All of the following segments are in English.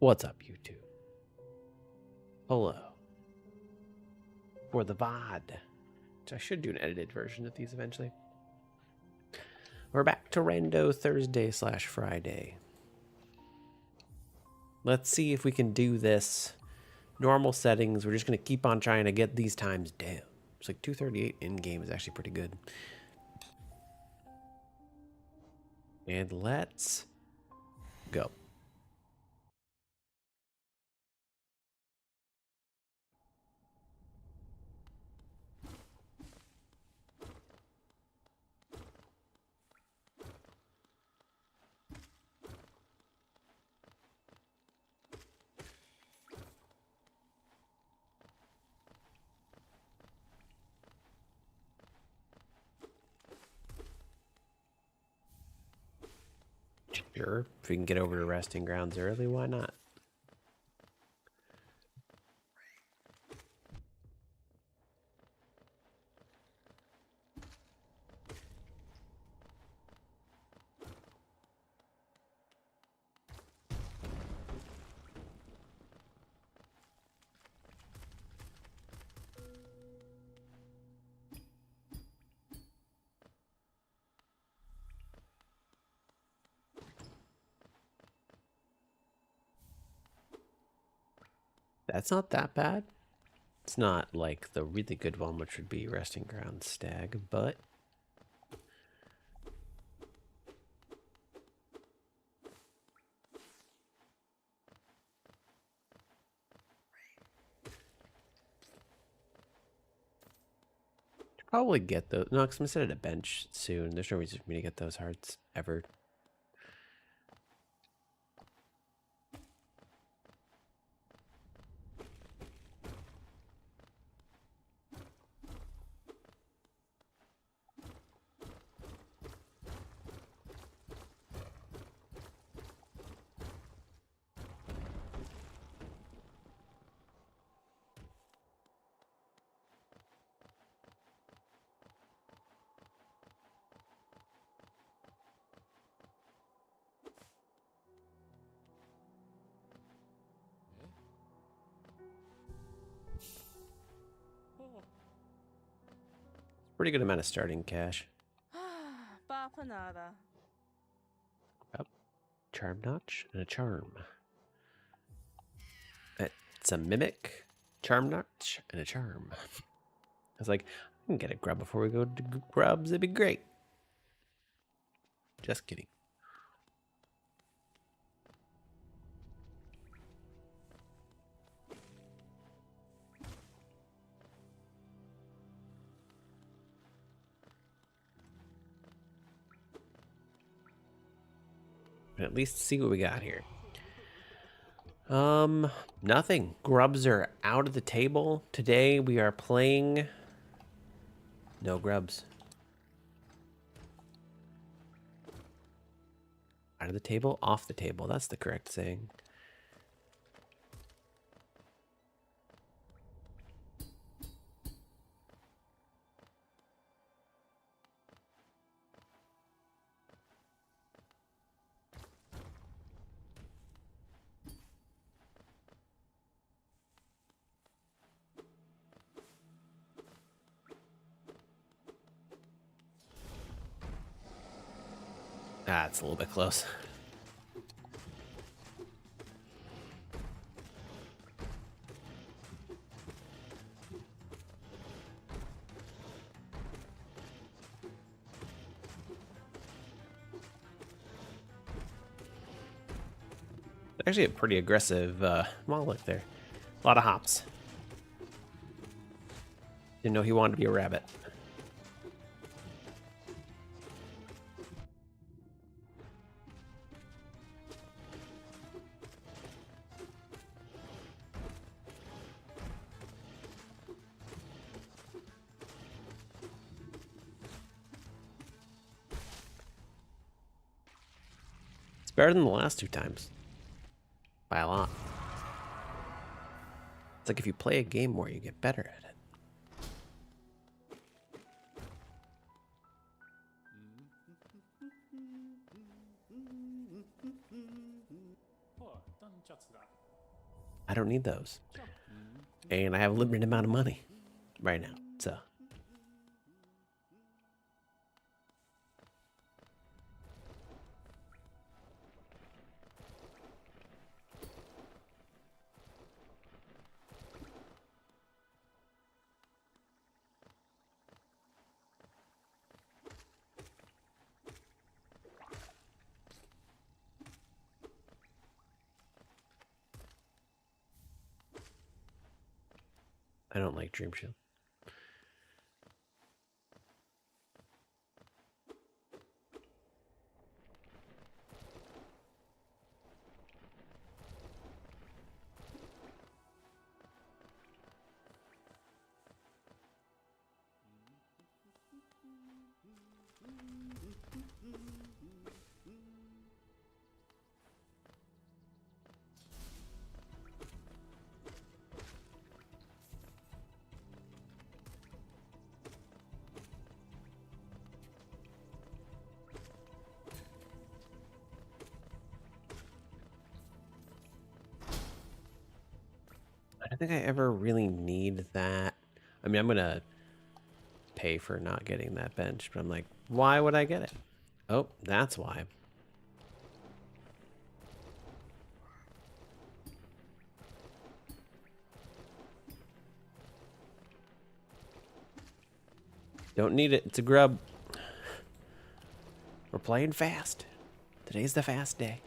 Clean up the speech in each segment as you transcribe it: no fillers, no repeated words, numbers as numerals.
What's up, YouTube? Hello. For the VOD. Which I should do an edited version of these eventually. We're back to Rando Thursday/Friday. Let's see if we can do this. Normal settings. We're just going to keep on trying to get these times down. It's like 2:38 in-game is actually pretty good. And let's go. Sure, if we can get over to resting grounds early, why not? That's not that bad. It's not like the really good one, which would be resting ground stag, but probably get those. No, because I'm gonna set it at a bench soon. There's no reason for me to get those hearts ever. Pretty good amount of starting cash. Yep. Charm notch and a charm. It's a mimic, charm notch, and a charm. I was like, I can get a grub before we go to grubs. It'd be great. Just kidding. But at least see what we got here. Nothing. Grubs are out of the table. Today we are playing no grubs. Out of the table, off the table. That's the correct saying. Ah, it's a little bit close. Actually a pretty aggressive Moloch there. A lot of hops. Didn't know he wanted to be a rabbit. It's better than the last two times. By a lot. It's like if you play a game more, you get better at it. I don't need those. And I have a limited amount of money right now. So I don't like Dream Shield. I don't think I ever really need that. I mean, I'm going to pay for not getting that bench, but I'm like, why would I get it? Oh, that's why. Don't need it. It's a grub. We're playing fast. Today's the fast day.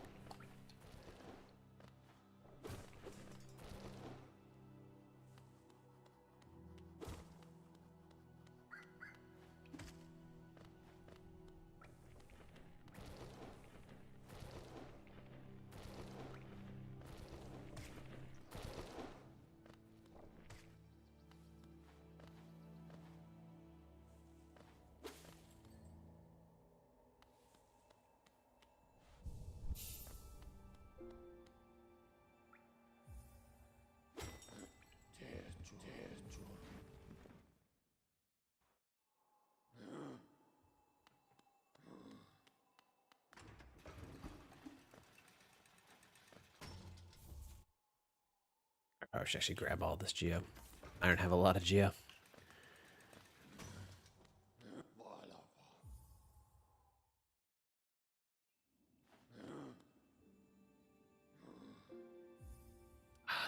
I should actually grab all this geo. I don't have a lot of geo.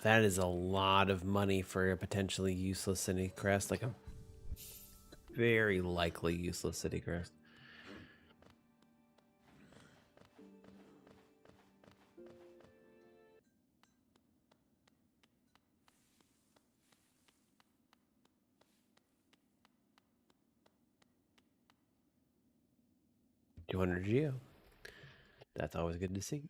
That is a lot of money for a potentially useless city crest, like a very likely useless city crest. $200 geo. That's always good to see.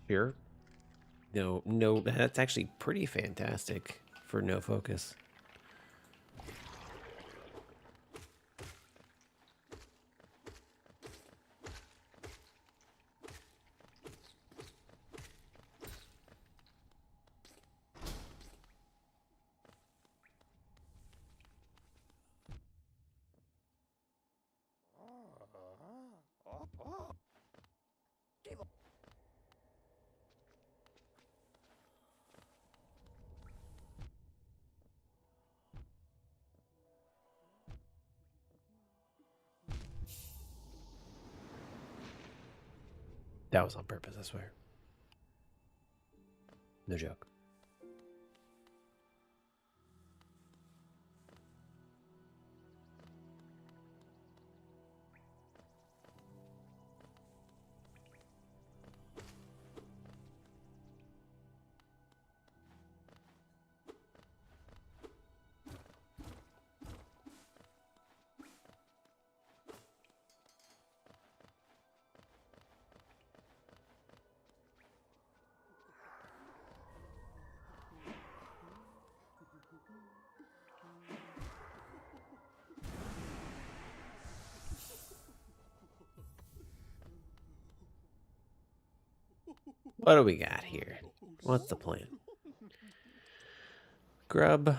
Sure. No, that's actually pretty fantastic for no focus. That was on purpose, I swear. No joke. What do we got here? What's the plan? Grub.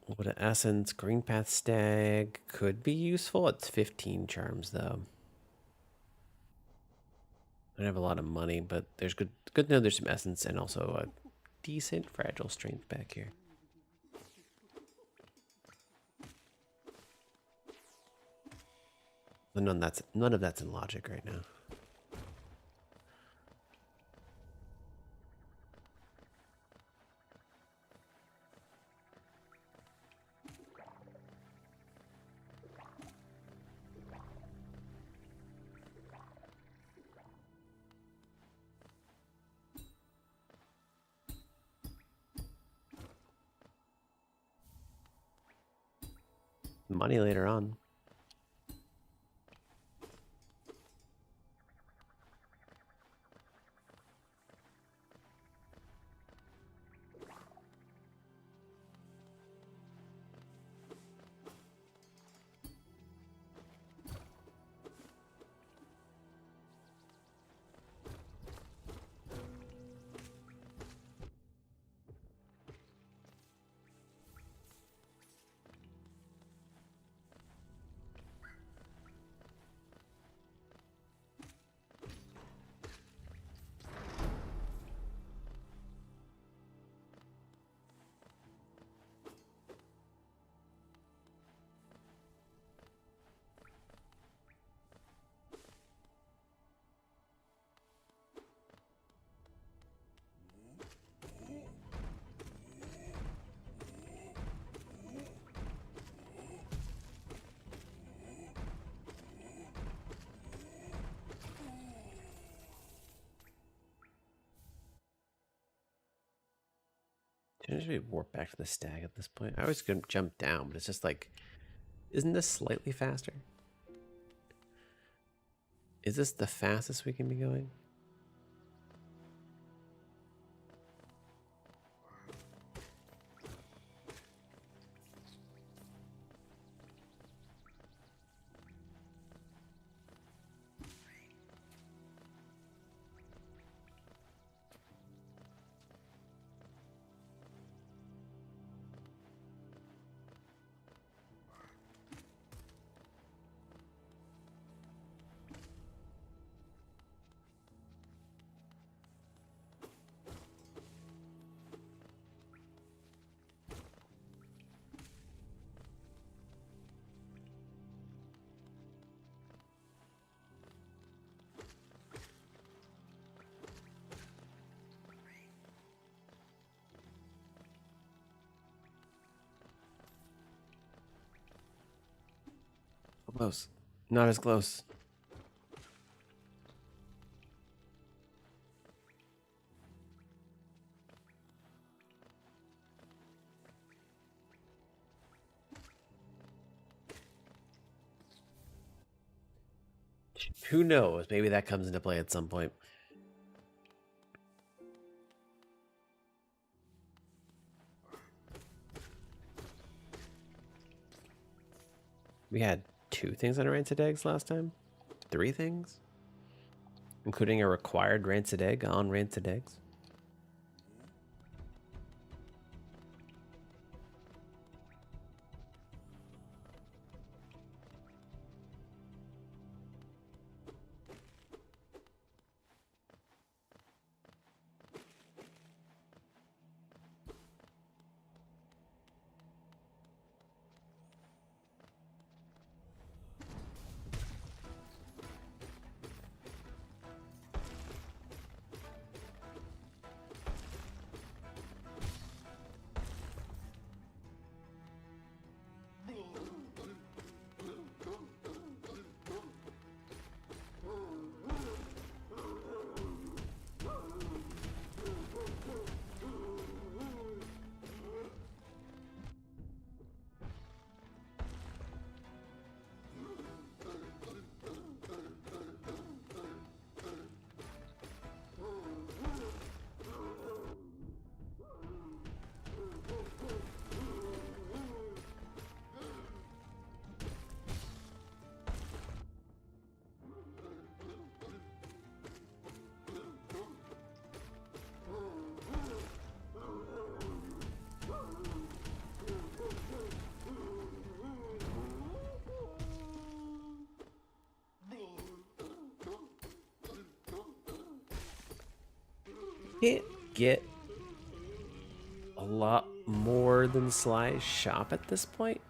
What an essence. Green path stag could be useful. It's 15 charms though. I don't have a lot of money, but there's good to know there's some essence and also a decent fragile strength back here. But none of that's in logic right now. Money later on. Should we warp back to the stag at this point? I was gonna jump down, but it's just like, isn't this slightly faster? Is this the fastest we can be going? Close. Not as close. Who knows? Maybe that comes into play at some point. We had 2 things on rancid eggs last time? 3 things? Including a required rancid egg on rancid eggs? can't get a lot more than Sly's shop at this point.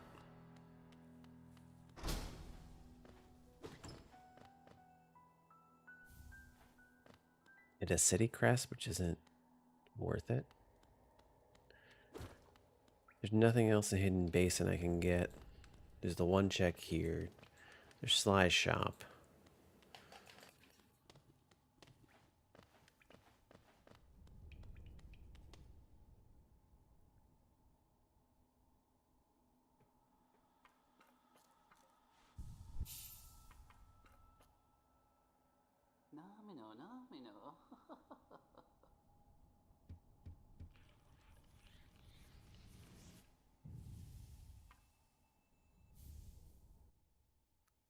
It has city crest, which isn't worth it. There's nothing else in Hidden Basin I can get. There's the one check here. There's Sly's shop.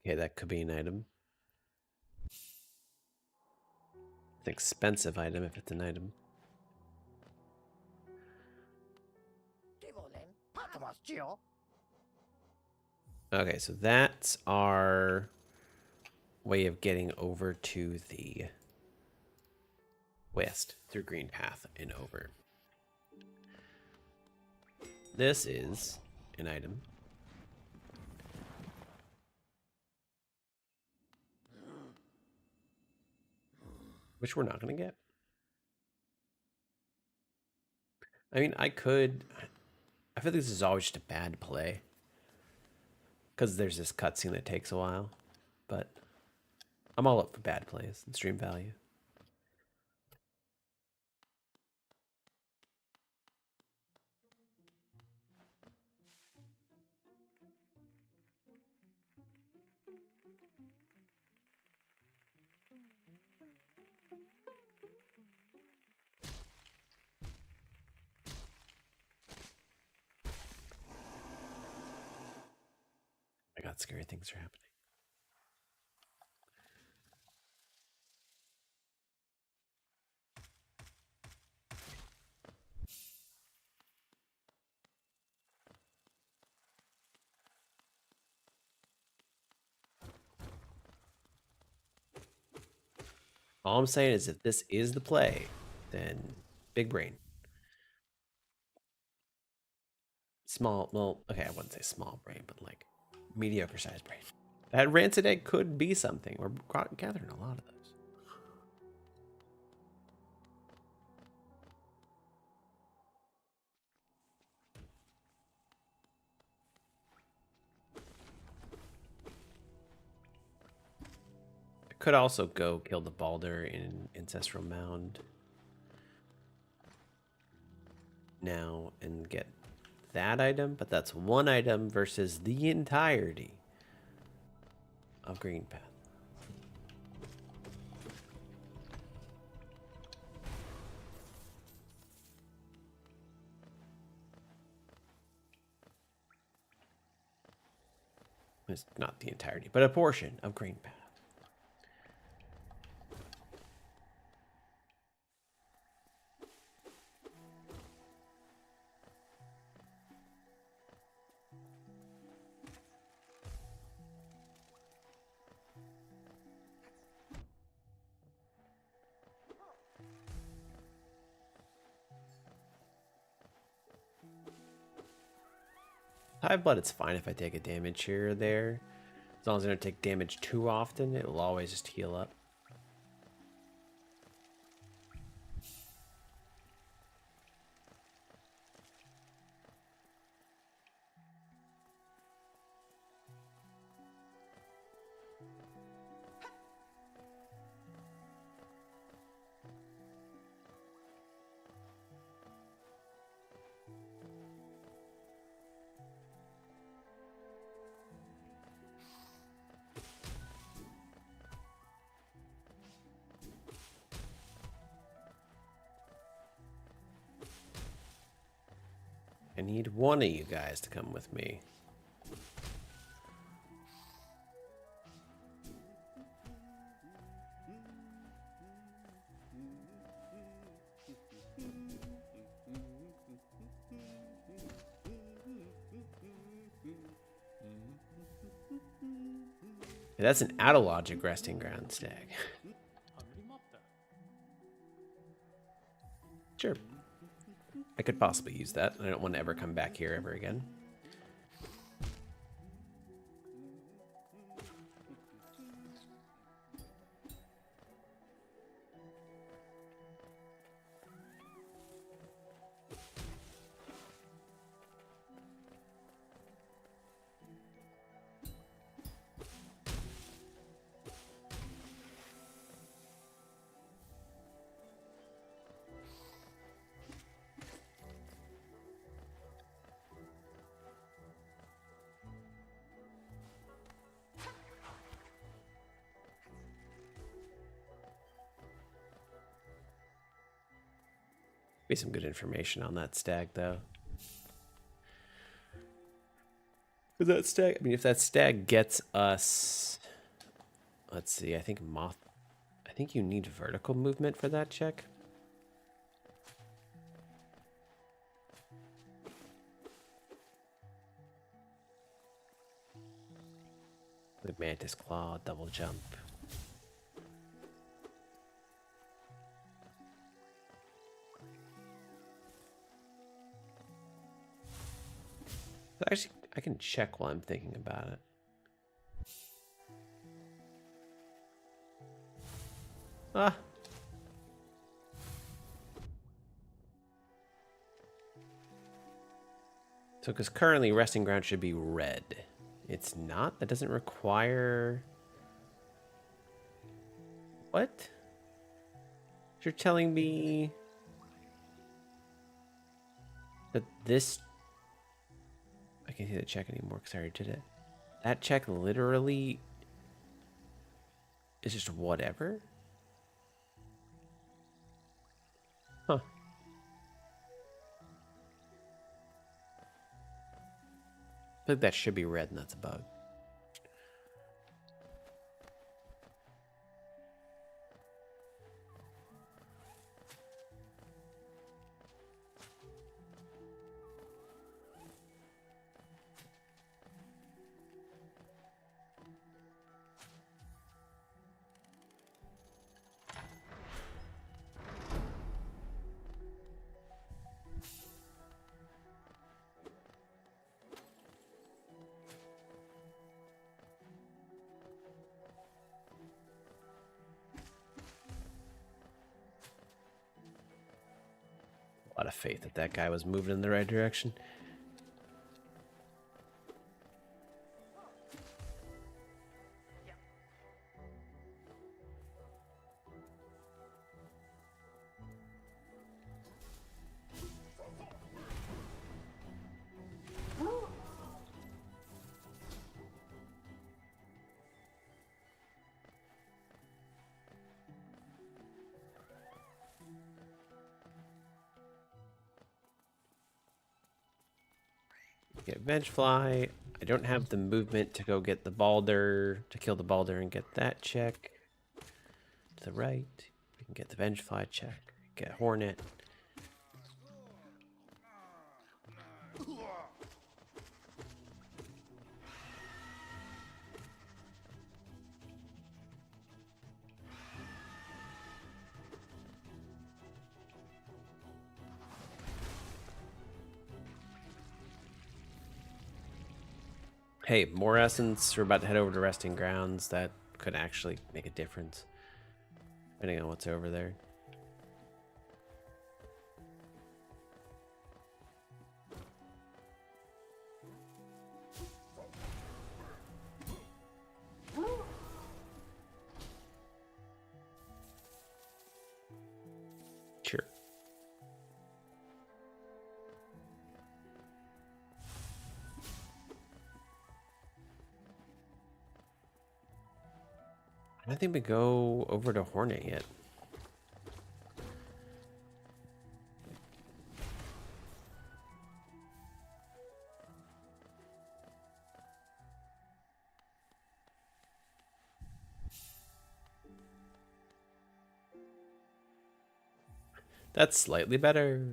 Okay, that could be an item. It's an expensive item if it's an item. Okay, so that's our way of getting over to the west through Green Path and over. This is an item. Which we're not going to get. I mean, I feel like this is always just a bad play. Because there's this cutscene that takes a while. But I'm all up for bad plays and stream value. I got scary things are happening. All I'm saying is if this is the play, then big brain. Small, well, okay, I wouldn't say small brain, but like mediocre sized brain. That rancid egg could be something. We're gathering a lot of those. I could also go kill the Balder in Ancestral Mound now and get that item, but that's one item versus the entirety of Green Path. It's not the entirety, but a portion of Green Path. High blood, it's fine if I take a damage here or there. As long as I don't take damage too often, it will always just heal up. I need one of you guys to come with me. That's an out-of-logic resting ground stag. Sure. I could possibly use that. I don't want to ever come back here ever again. Be some good information on that stag, though. But that stag, I mean, if that stag gets us, let's see, I think you need vertical movement for that check. The mantis claw, double jump. Actually, I can check while I'm thinking about it. Ah. So, because currently resting ground should be red. It's not? That doesn't require... What? You're telling me that this... I can't see the check anymore because I already did it. That check literally is just whatever? Huh. I think that should be red and that's a bug. A lot of faith that that guy was moving in the right direction. Get Vengefly. I don't have the movement to go get the Balder, to kill the Balder and get that check. To the right. We can get the Vengefly check. Get Hornet. Hey, more essence. We're about to head over to Resting Grounds. That could actually make a difference, depending on what's over there. Sure. I don't think we go over to Hornet yet. That's slightly better.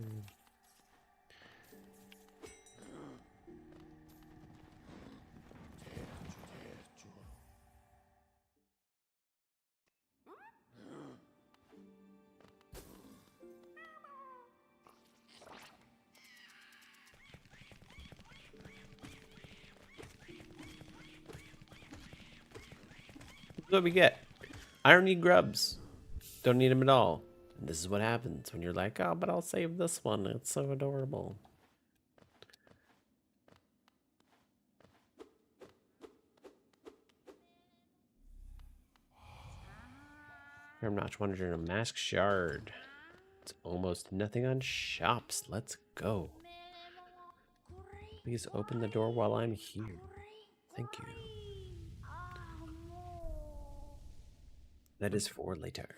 what we get. I don't need grubs. Don't need them at all. And this is what happens when you're like, oh, but I'll save this one. It's so adorable. I'm not wondering a mask shard. It's almost nothing on shops. Let's go. Please open the door while I'm here. Thank you. That is for later.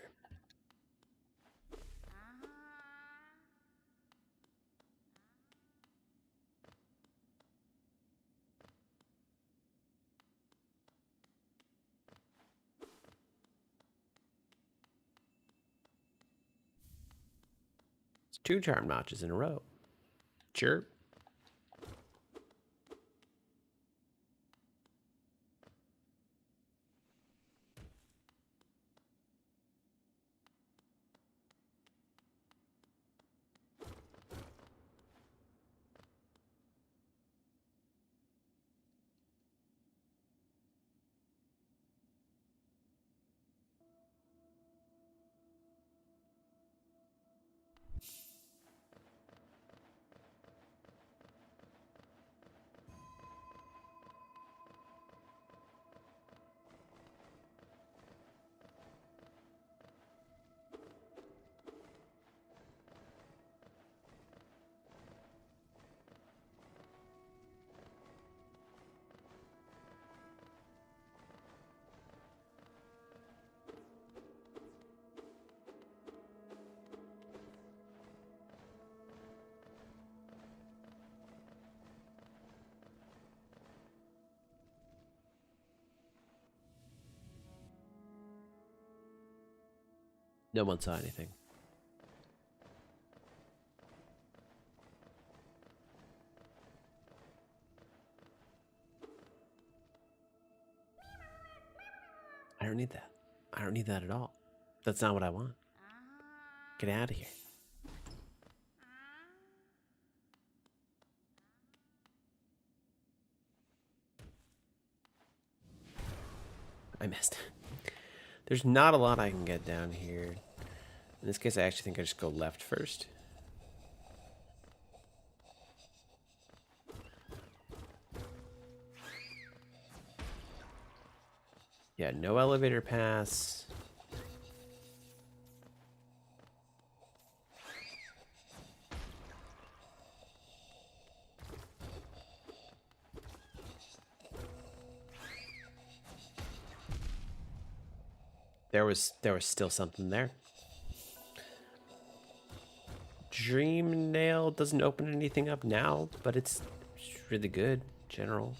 It's 2 charm notches in a row. Sure. No one saw anything. I don't need that. I don't need that at all. That's not what I want. Get out of here. I missed. There's not a lot I can get down here. In this case, I actually think I just go left first. Yeah, no elevator pass. There was still something there. Dream Nail doesn't open anything up now, but it's really good, general.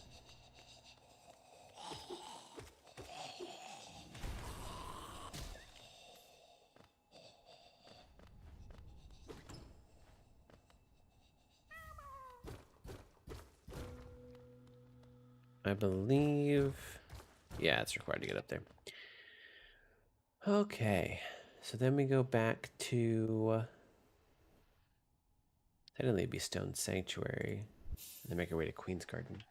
I believe, yeah, it's required to get up there. Okay, so then we go back to technically it'd be Stone Sanctuary, and then make our way to Queen's Garden.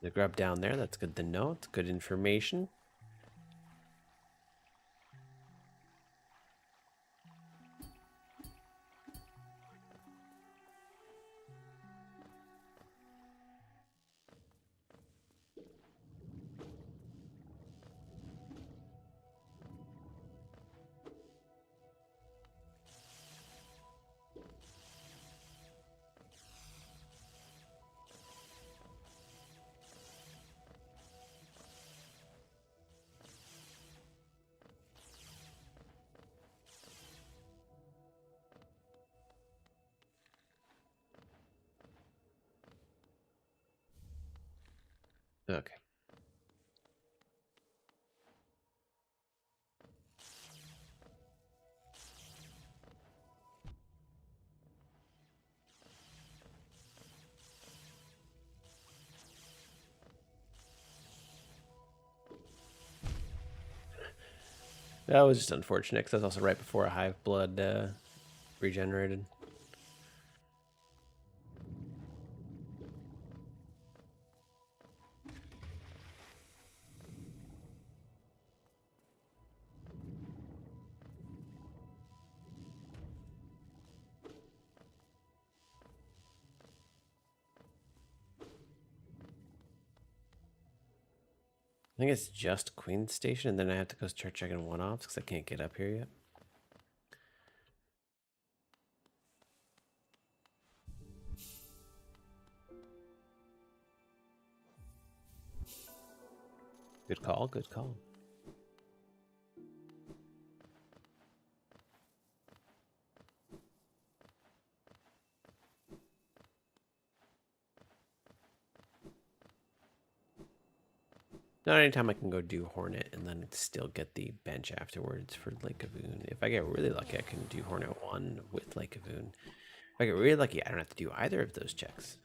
The grub down there, that's good to know. It's good information. Okay. That was just unfortunate because that's also right before a hive blood regenerated. I think it's just Queen Station, and then I have to go start checking one-offs because I can't get up here yet. Good call, good call. Not anytime I can go do Hornet and then still get the bench afterwards for Lake Avoon. If I get really lucky, I can do Hornet 1 with Lake Avoon. If I get really lucky, I don't have to do either of those checks.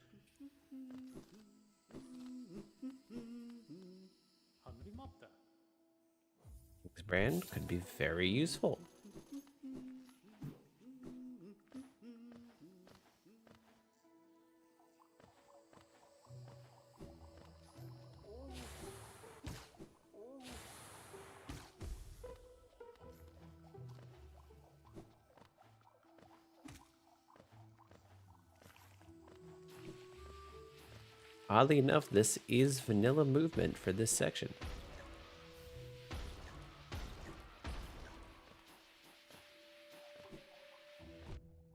This brand could be very useful. Oddly enough, this is vanilla movement for this section.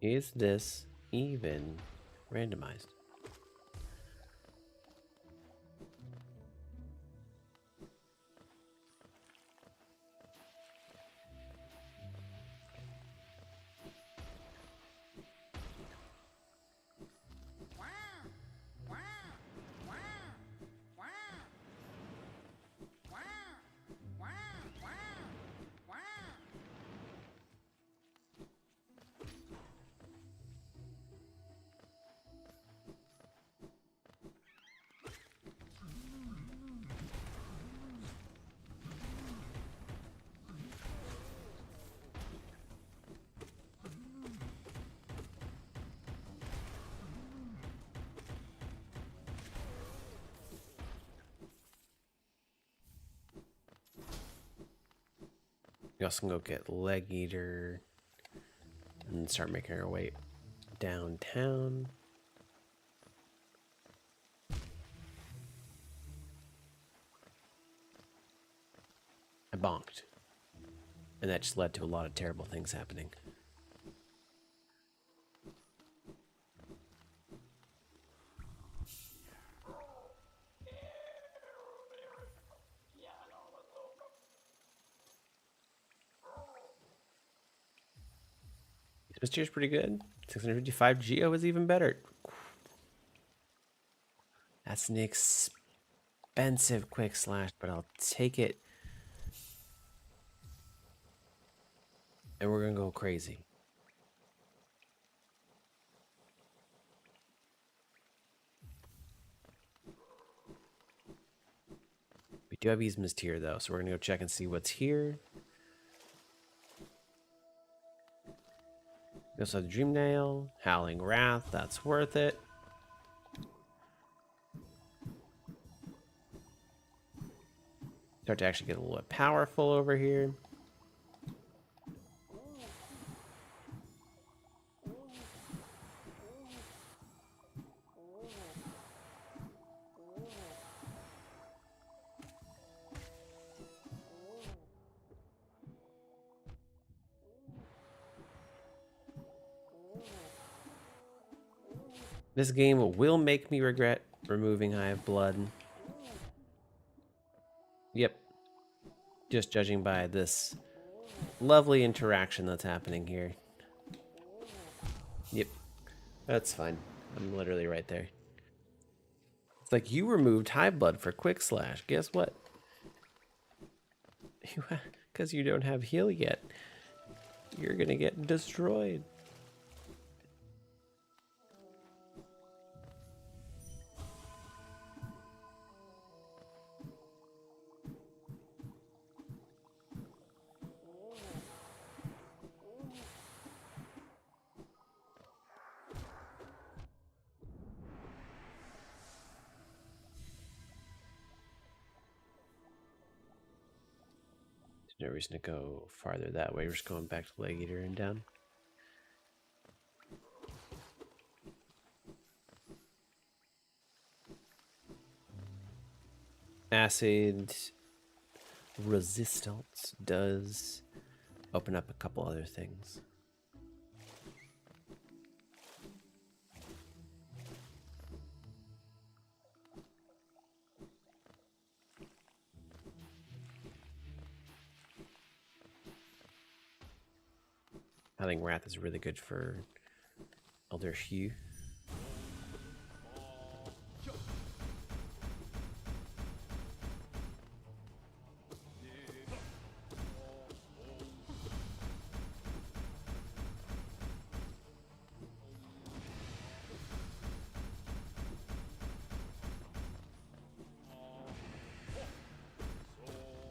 Is this even randomized? We also can go get Leg Eater and start making our way downtown. I bonked. And that just led to a lot of terrible things happening. This tier's pretty good. 655 Geo is even better. That's an expensive quick slash, but I'll take it. And we're gonna go crazy. We do have Eastman's tier though, so we're gonna go check and see what's here. We also have Dream Nail, Howling Wrath, that's worth it. Start to actually get a little bit powerful over here. This game will make me regret removing Hive Blood. Yep. Just judging by this lovely interaction that's happening here. Yep. That's fine. I'm literally right there. It's like you removed Hive Blood for Quick Slash. Guess what? Because you don't have heal yet. You're gonna get destroyed. no reason to go farther that way. We're just going back to Leg Eater and down. Acid resistance does open up a couple other things. I think Wrath is really good for Elder Hugh.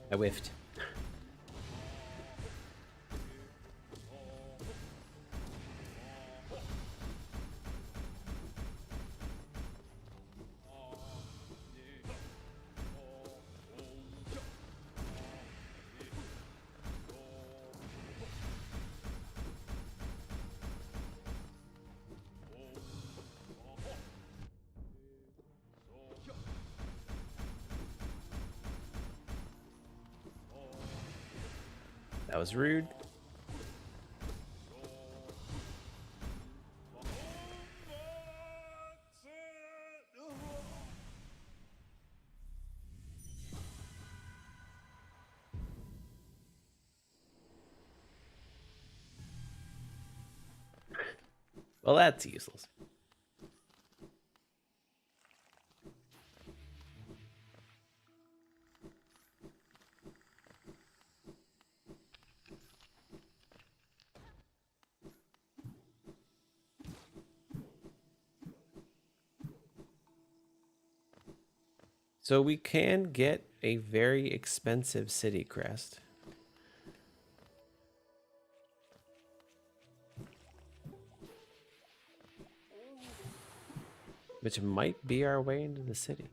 I whiffed. That was rude. Well, that's useless. So we can get a very expensive city crest. Which might be our way into the city.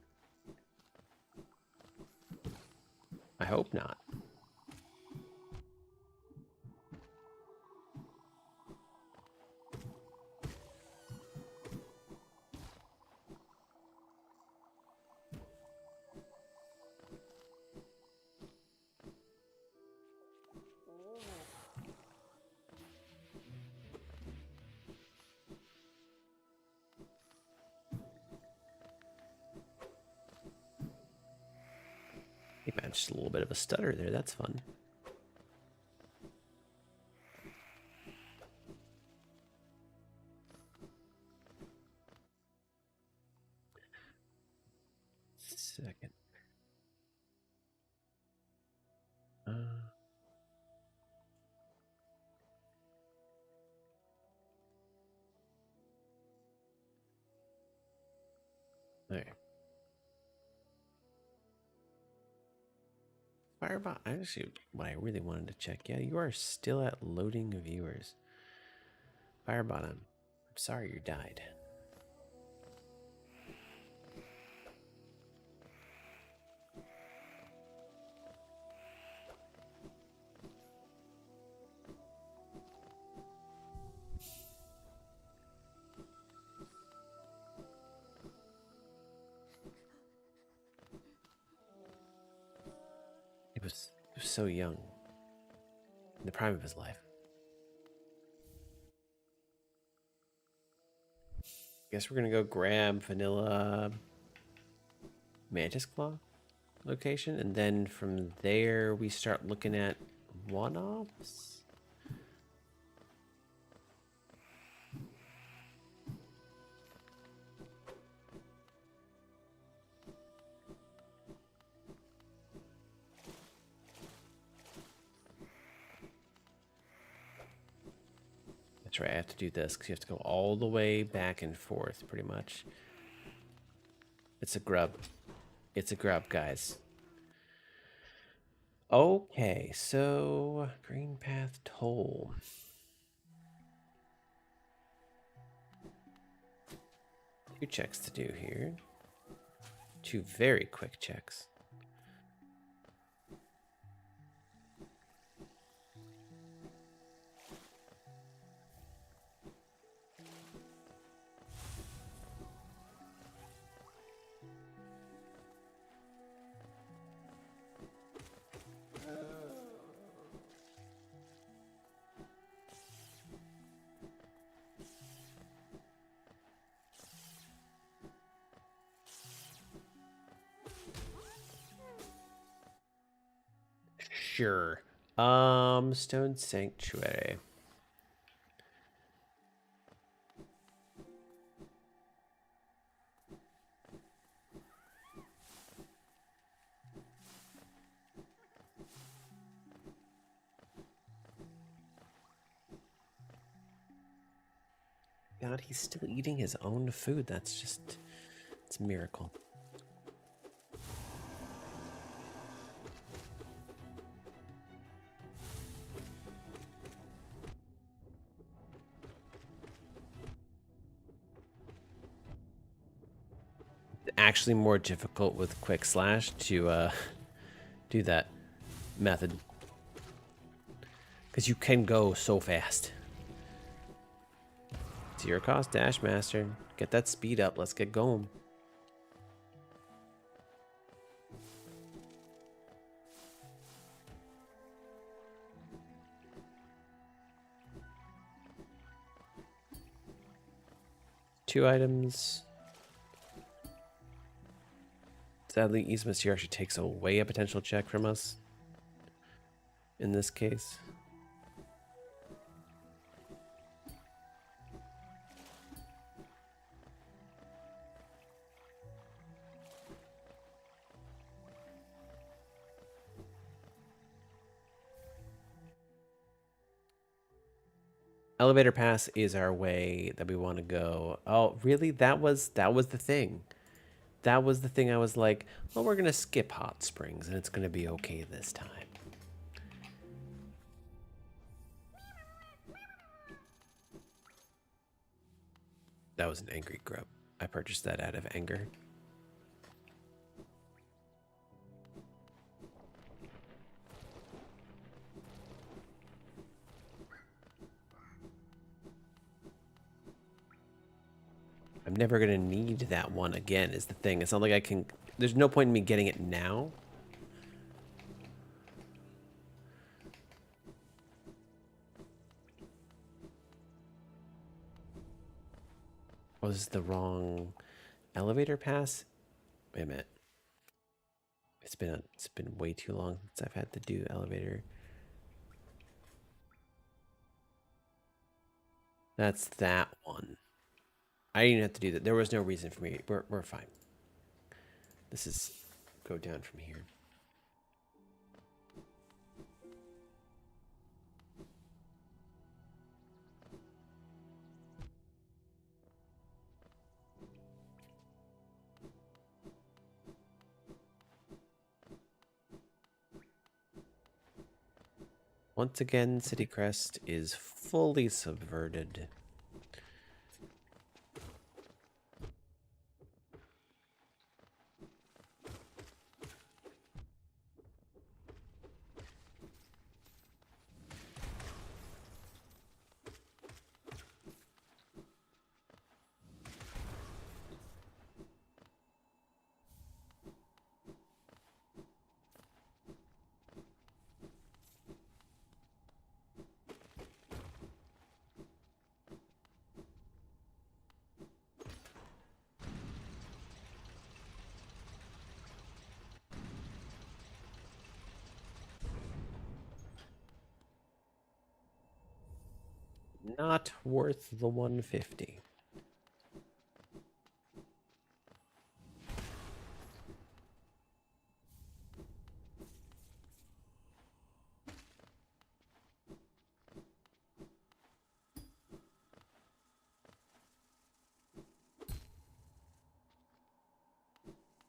I hope not. Hey man, just a little bit of a stutter there. That's fun. Second. There. Firebot, actually, what I really wanted to check. Yeah, you are still at loading viewers. Firebot, I'm sorry you died. He was so young. In the prime of his life. Guess we're gonna go grab Vanilla Mantis Claw location, and then from there we start looking at one-offs. That's right, I have to do this because you have to go all the way back and forth, pretty much. It's a grub. It's a grub, guys. Okay, so Green Path Toll. Two checks to do here. Two very quick checks. Sure. Stone Sanctuary. God, he's still eating his own food. That's just, it's a miracle. Actually more difficult with quick slash to do that method, because you can go so fast. Zero cost dash master. Get that speed up. Let's get going. Two items. Sadly, Eastmas here actually takes away a potential check from us. In this case. Elevator pass is our way that we want to go. Oh, really? That was the thing. That was the thing. I was like, well, we're gonna skip hot springs and it's gonna be okay this time. That was an angry grub. I purchased that out of anger. I'm never gonna need that one again is the thing. It's not like I can, there's no point in me getting it now. Oh, this is the wrong elevator pass? Wait a minute. It's been way too long since I've had to do elevator. That's that one. I didn't even have to do that. There was no reason for me. We're fine. This is go down from here. Once again, City Crest is fully subverted. Not worth the 150.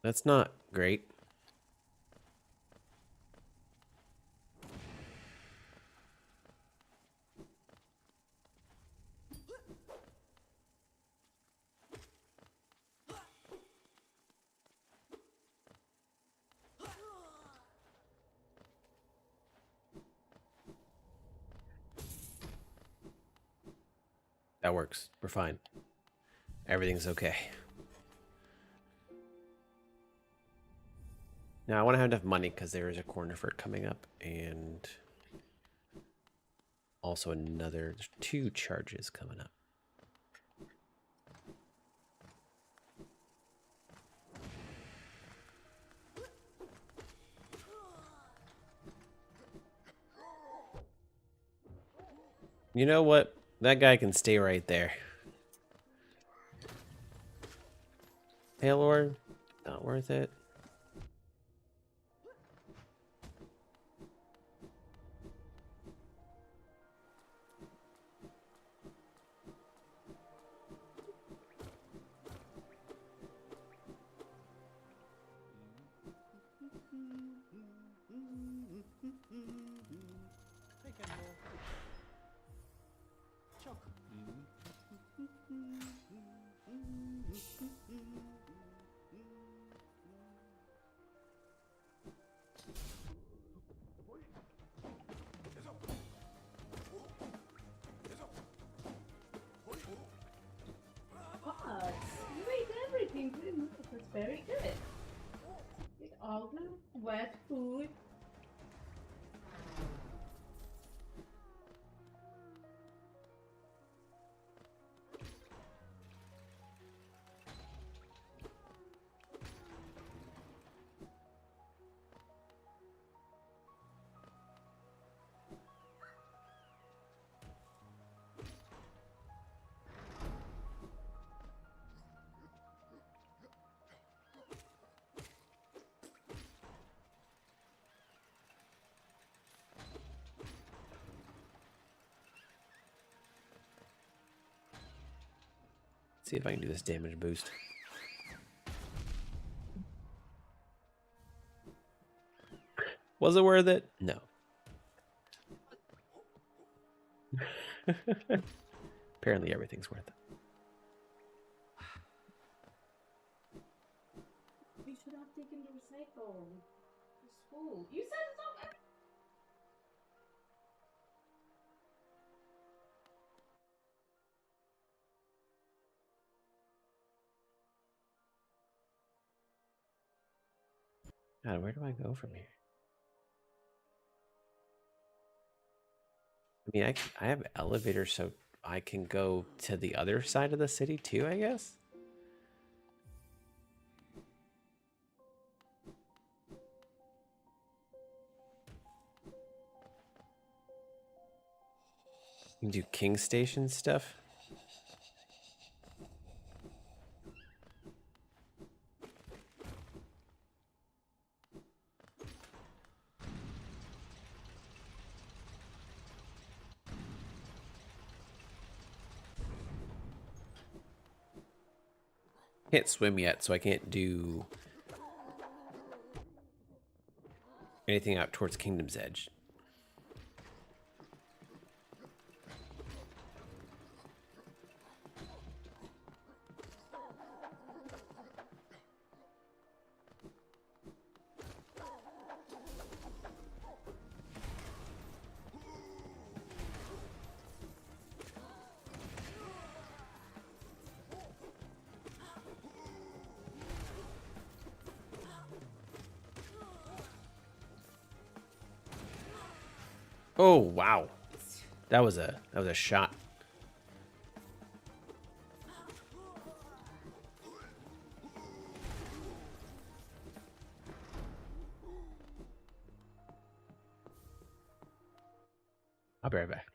That's not great. That works. We're fine. Everything's okay. Now I want to have enough money because there is a corner for it coming up, and also another 2 charges coming up. You know what? That guy can stay right there. Paylord, not worth it. But you ate everything, didn't you? That's very good. With all the wet food. See if I can do this damage boost. Was it worth it? No. Apparently everything's worth it. We should have taken the recycle to school. You said it's not. God, where do I go from here? I mean, I have elevators, so I can go to the other side of the city too, I guess? You can do King Station stuff. Can't swim yet, so I can't do anything out towards Kingdom's Edge. Oh wow, that was a shot. I'll be right back.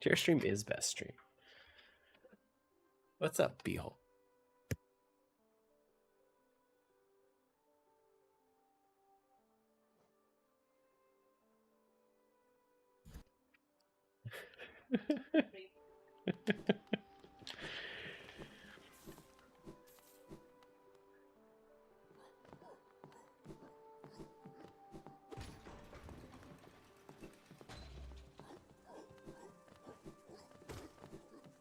Tier stream is best stream. What's up, Beehole?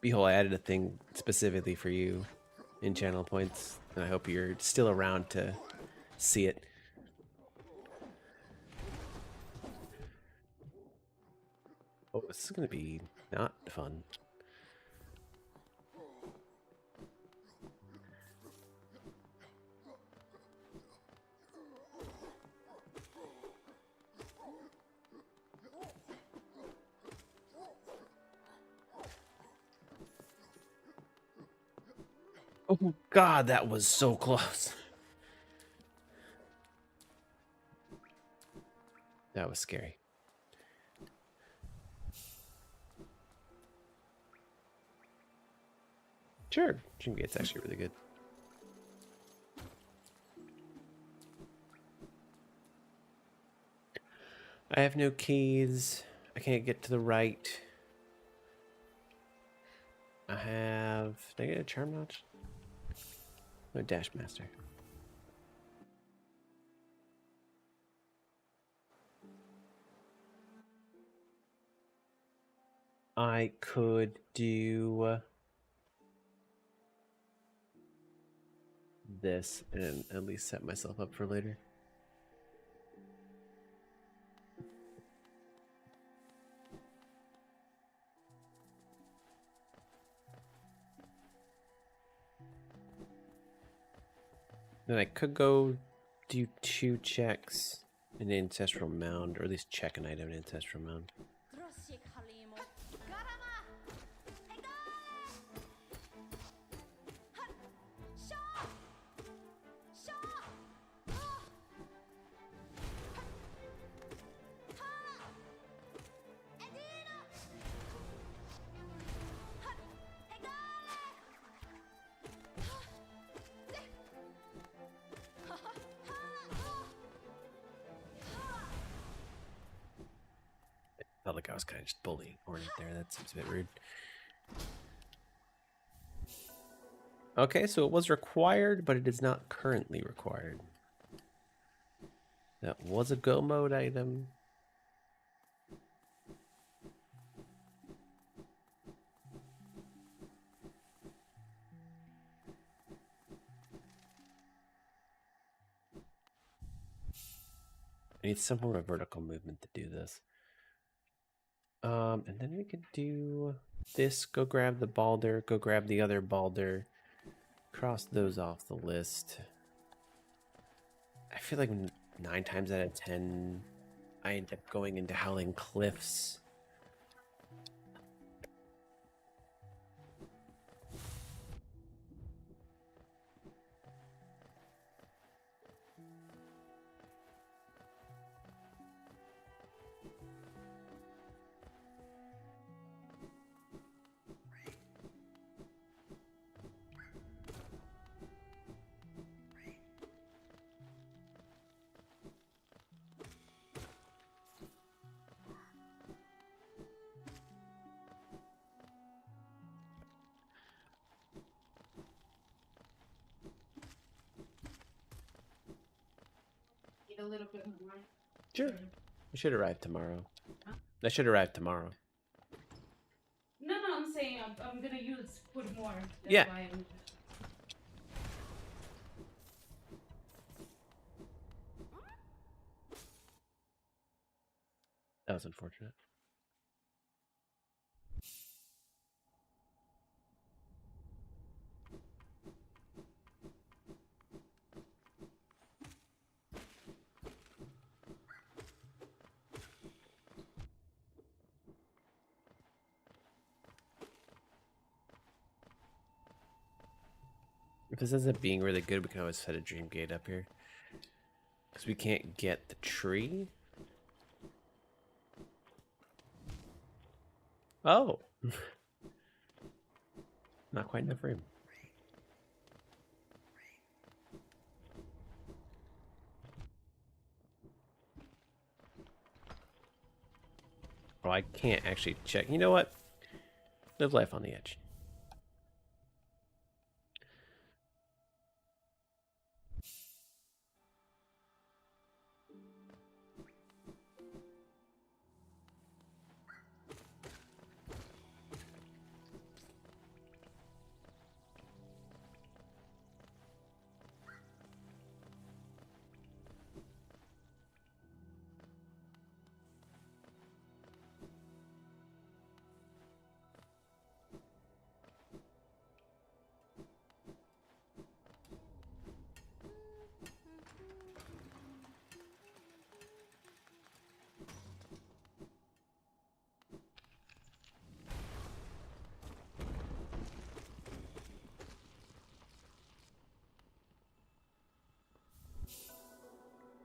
Beehole, I added a thing specifically for you in channel points, and I hope you're still around to see it. Oh, this is gonna be not fun. Oh God, that was so close. That was scary. Sure, Dream Gate's actually really good. I have no keys. I can't get to the right. I have... Did I get a charm notch? No, Dash Master. I could do this and at least set myself up for later. Then I could go do 2 checks in Ancestral Mound, or at least check an item in Ancestral Mound. Felt like I was kind of just bullying Hornet there. That seems a bit rude. Okay, so it was required, but it is not currently required. That was a go mode item. I need some more of a vertical movement to do this. And then we could do this, go grab the Balder, go grab the other Balder, cross those off the list. I feel like 9 times out of 10, I end up going into Howling Cliffs. A little bit more. Sure. We should arrive tomorrow. Huh? I should arrive tomorrow. No, I'm saying I'm gonna put more. That's yeah. Why That was unfortunate. If this ends up being really good, we can always set a Dream Gate up here. Because we can't get the tree. Oh, Not quite enough room. Well, I can't actually check. You know what? Live life on the edge.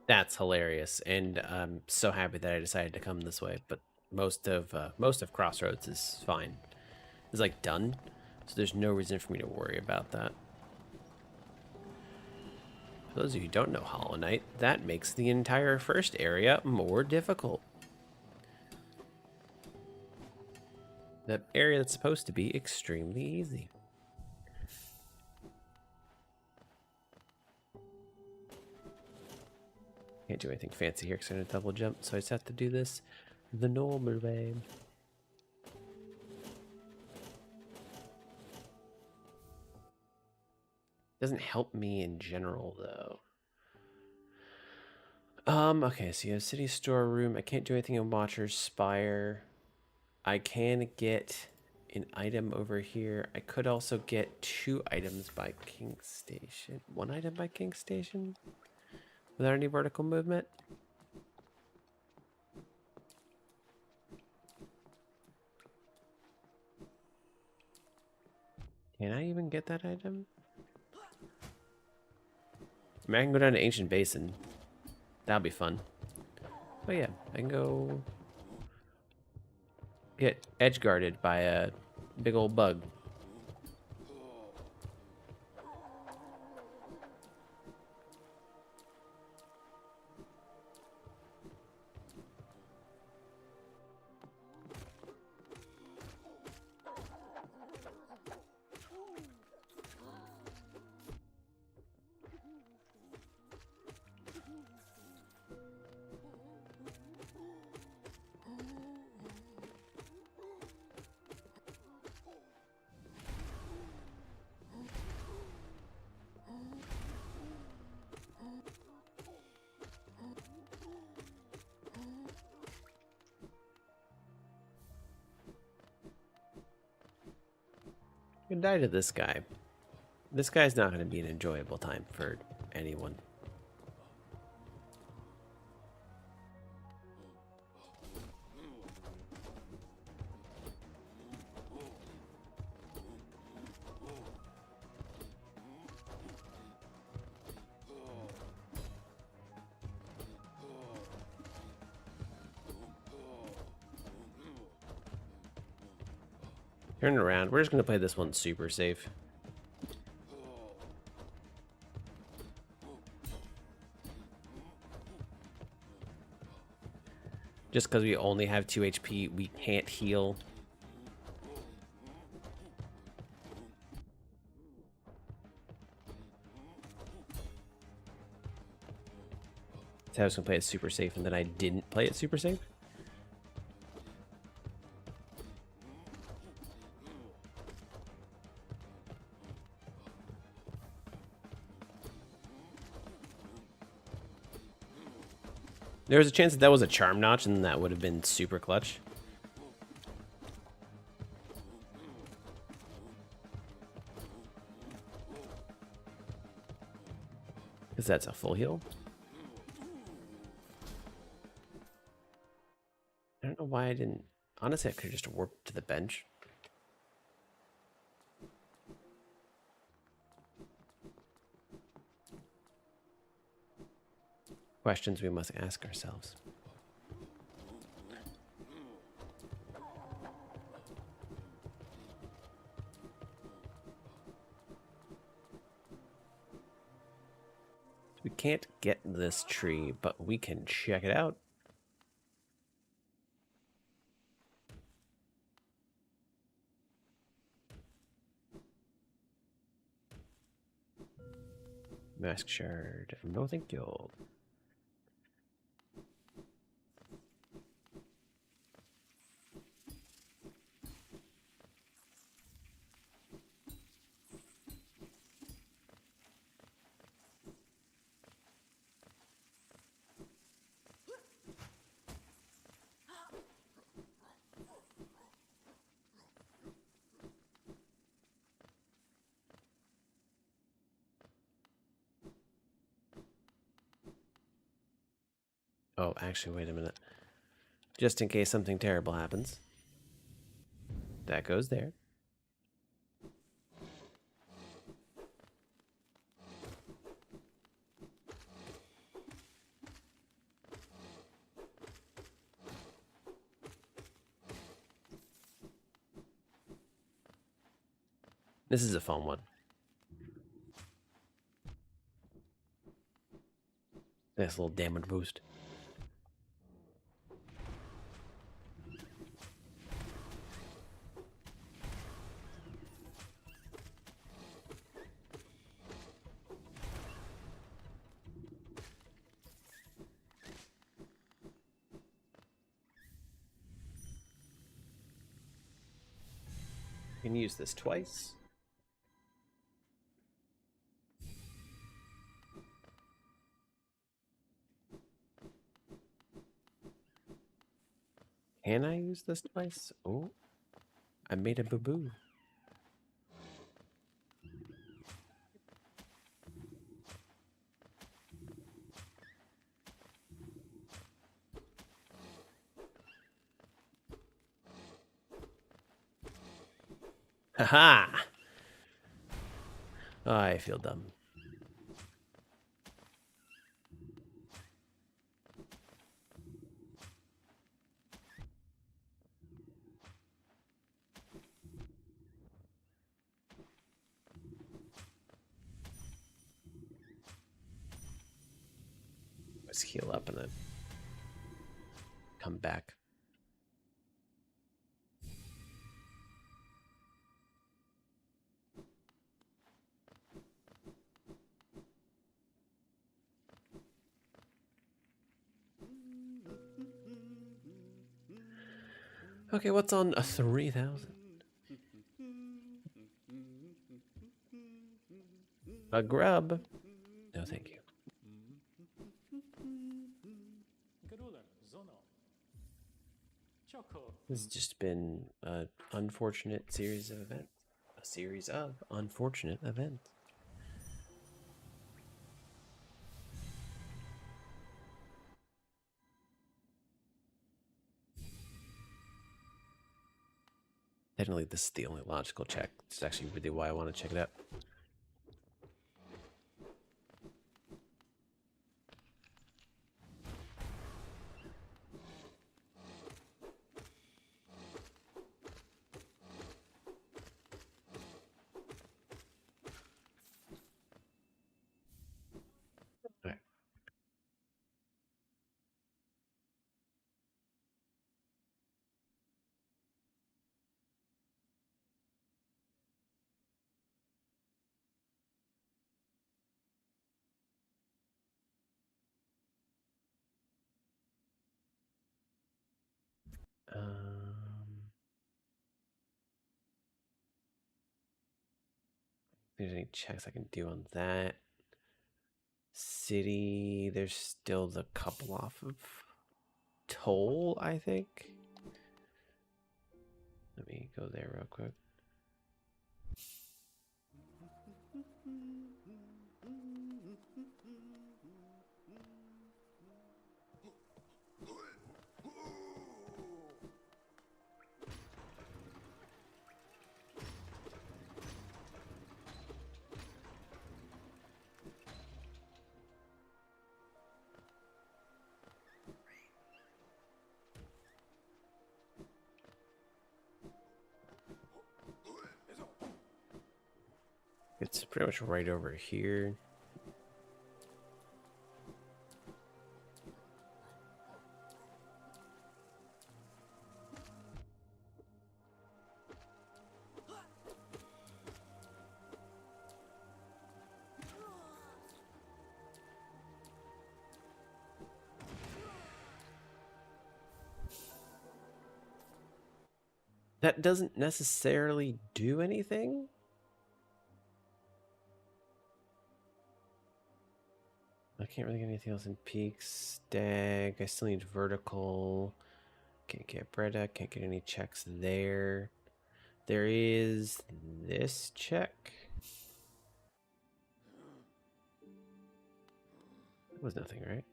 That's hilarious, and I'm so happy that I decided to come this way. But most of Crossroads is fine. It's like done, so there's no reason for me to worry about that. For those of you who don't know Hollow Knight, that makes the entire first area more difficult. The area that's supposed to be extremely easy. Can't do anything fancy here because I'm going to double jump, so I just have to do this the normal way. Doesn't help me in general, though. Okay, so you have City Storeroom. I can't do anything in Watcher's Spire. I can get an item over here. I could also get 2 items by King Station. 1 item by King Station? Without any vertical movement? Can I even get that item? I mean, I can go down to Ancient Basin. That'll be fun. But yeah, I can go get edge guarded by a big old bug. Good die to this guy. This guy's not going to be an enjoyable time for anyone. Turn around. We're just going to play this one super safe. Just because we only have 2 HP, we can't heal. So I was going to play it super safe, and then I didn't play it super safe. There was a chance that that was a charm notch, and that would have been super clutch. Because that's a full heal. I don't know why I didn't... Honestly, I could have just warped to the bench. Questions we must ask ourselves. We can't get this tree, but we can check it out. Mask shard. No, thank you. Oh, actually, wait a minute. Just in case something terrible happens. That goes there. This is a fun one. Nice little damage boost. You can use this twice. Can I use this twice? Oh, I made a boo-boo. Haha! I feel dumb. Let's heal up and then come back. Okay, what's on a 3,000? A grub? No, thank you. This has just been an unfortunate series of events. A series of unfortunate events. Technically, this is the only logical check. It's actually really why I want to check it out. Okay. If there's any checks I can do on that. City, there's still the couple off of toll, I think. Let me go there real quick. It's pretty much right over here. that doesn't necessarily do anything. I can't really get anything else in peaks. Stag. I still need vertical. Can't get Breda. Can't get any checks there. There is this check. It was nothing, right?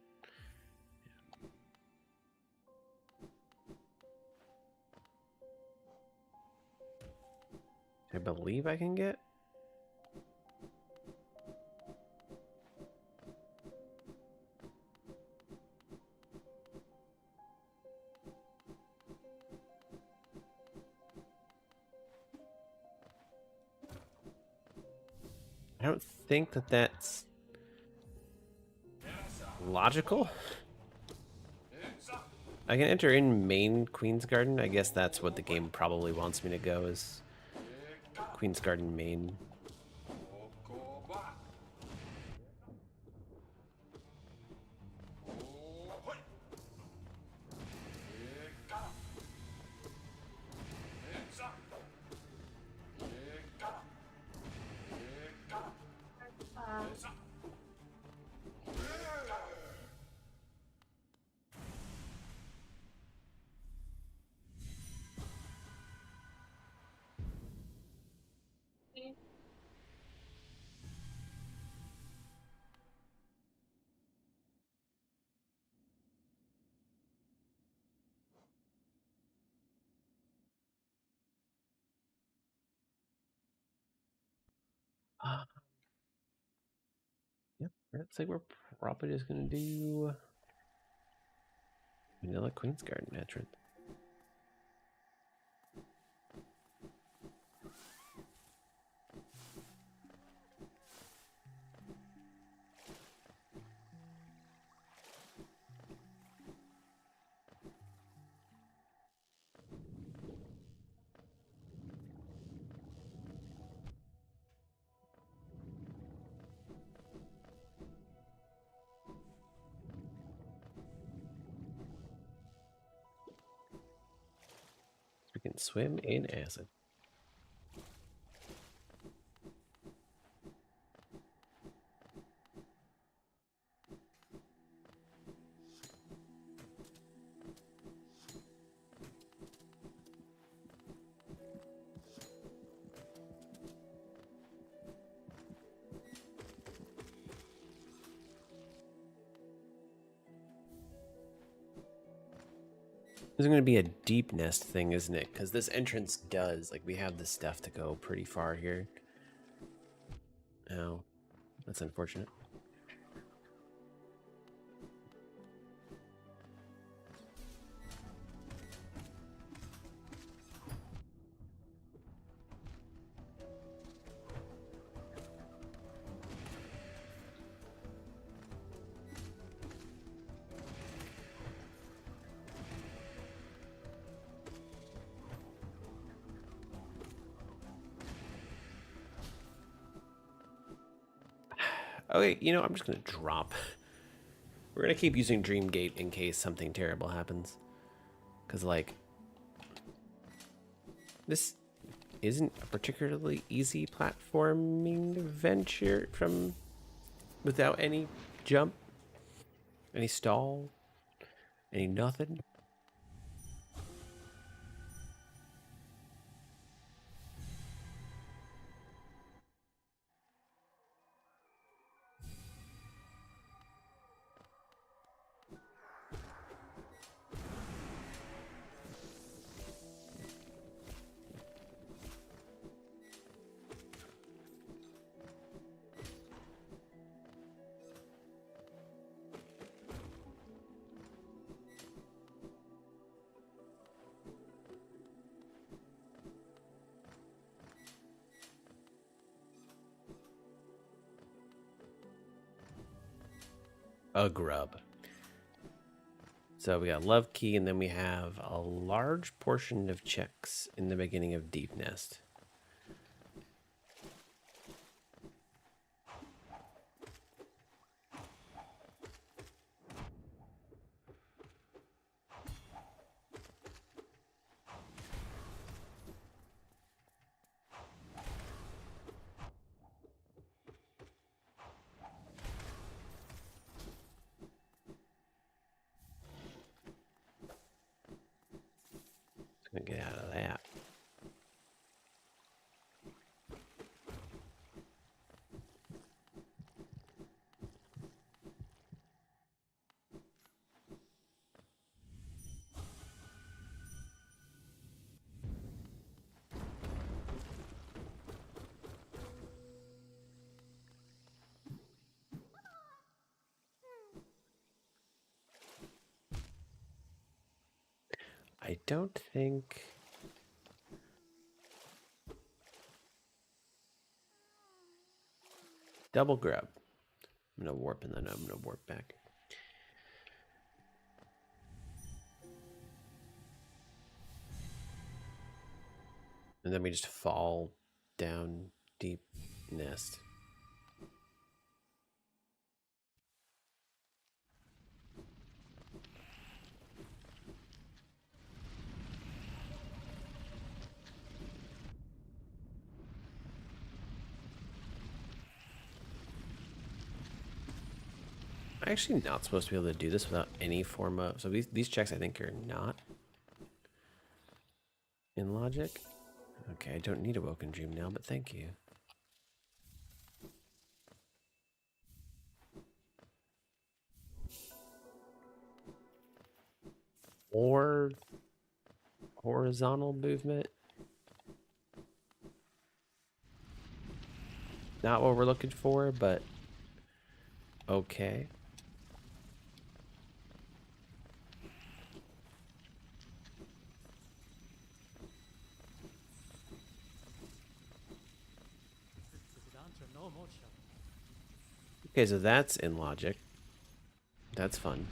I believe I can get. I don't think that that's logical. I can enter in main Queen's Garden. I guess that's what the game probably wants me to go, is Queen's Garden main. Uh, yep, looks like we're probably just gonna do vanilla Queen's Garden entrance. We can swim in acid. There's going to be a deep nest thing, isn't it? Because this entrance does, like, we have the stuff to go pretty far here. Oh, that's unfortunate. Okay, you know, I'm just going to drop. We're going to keep using Dreamgate in case something terrible happens. Because, like, this isn't a particularly easy platforming venture from without any jump, any stall, any nothing. A grub. So we got Love Key, and then we have a large portion of checks in the beginning of Deep Nest. Get out of that. I don't think... Double grub. I'm gonna warp and then I'm gonna warp back. And then we just fall down deep nest. I'm actually not supposed to be able to do this without any form of... So these checks I think are not in logic. Okay, I don't need a Woken Dream now, but thank you. Or horizontal movement. Not what we're looking for, but okay. Okay, so that's in logic. That's fun.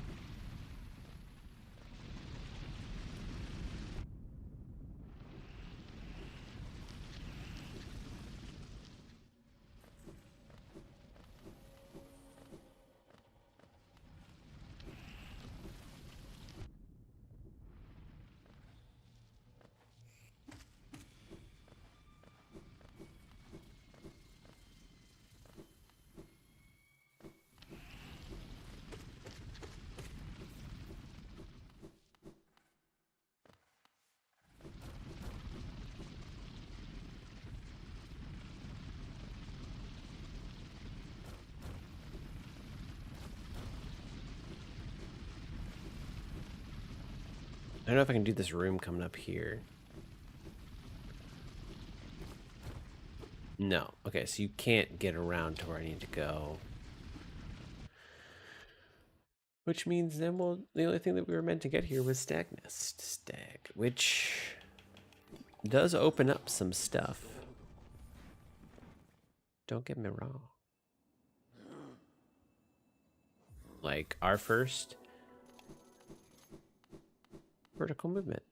I don't know if I can do this room coming up here. No. Okay, so you can't get around to where I need to go. Which means then the only thing that we were meant to get here was Stag Nest. Stag, which does open up some stuff. Don't get me wrong. Like our first vertical movement,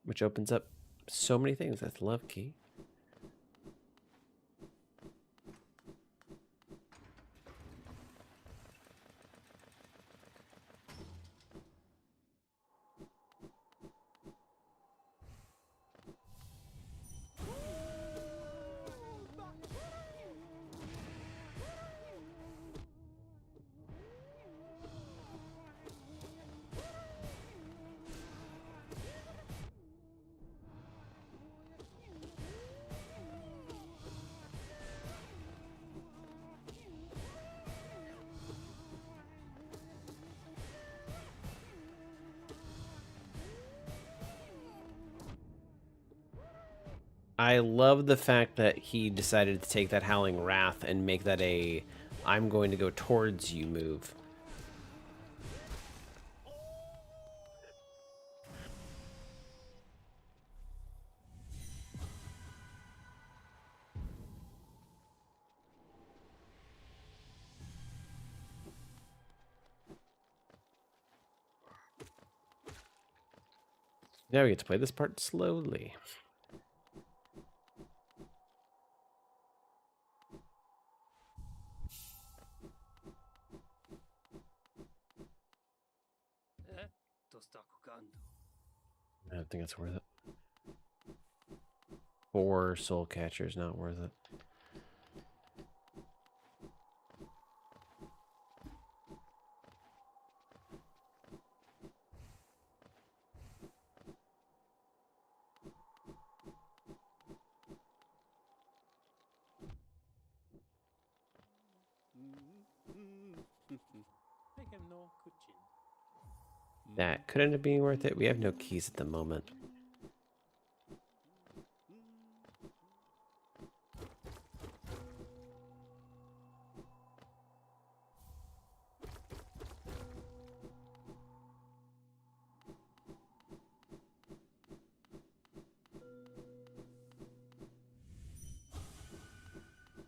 which opens up so many things. That's love key. I love the fact that he decided to take that Howling Wrath and make that a I'm going to go towards you move. Now we get to play this part slowly. I don't think it's worth it. 4 soul catchers, not worth it. That could end up being worth it. We have no keys at the moment.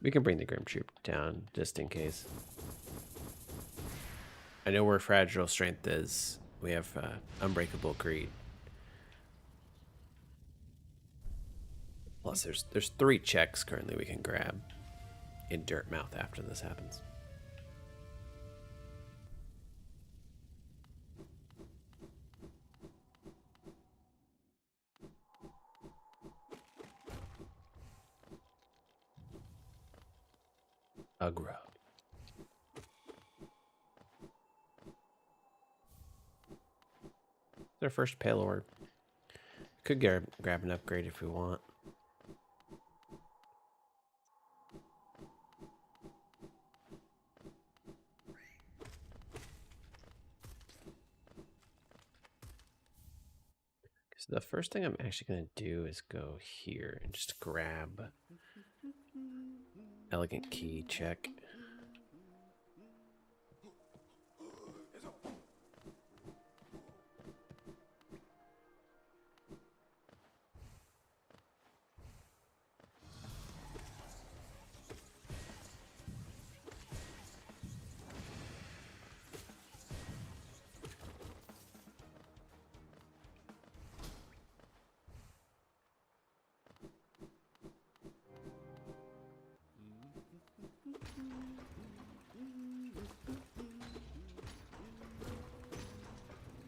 We can bring the Grim Troop down just in case. I know where Fragile Strength is. We have Unbreakable Greed. Plus, there's 3 checks currently we can grab in Dirt Mouth after this happens. Aggro. Their first pale orb. Could grab an upgrade if we want. So the first thing I'm actually going to do is go here and just grab Elegant Key check.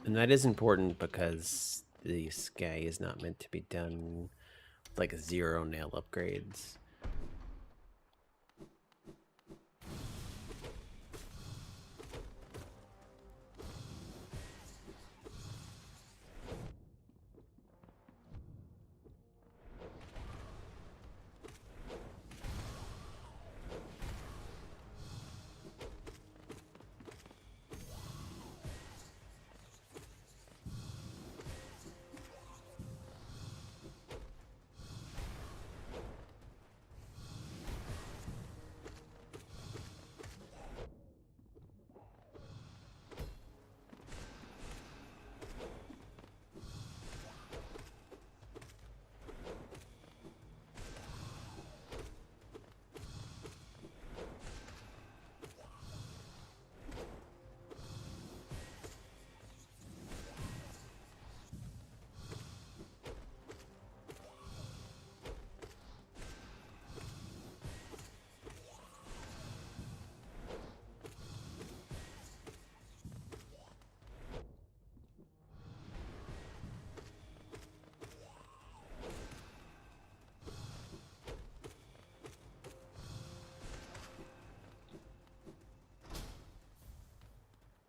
And that is important because this guy is not meant to be done with like 0 nail upgrades.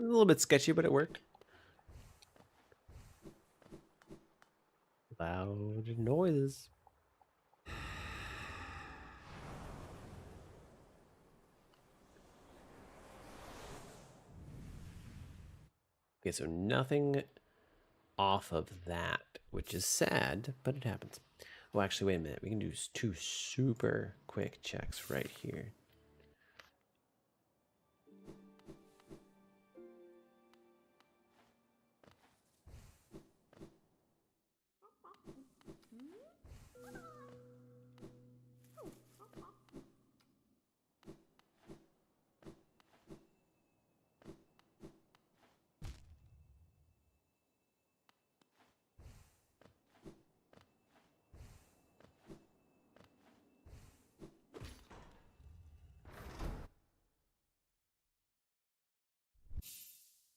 A little bit sketchy, but it worked. Loud noises. Okay, so nothing off of that, which is sad, but it happens. Well, actually, wait a minute. We can do 2 super quick checks right here.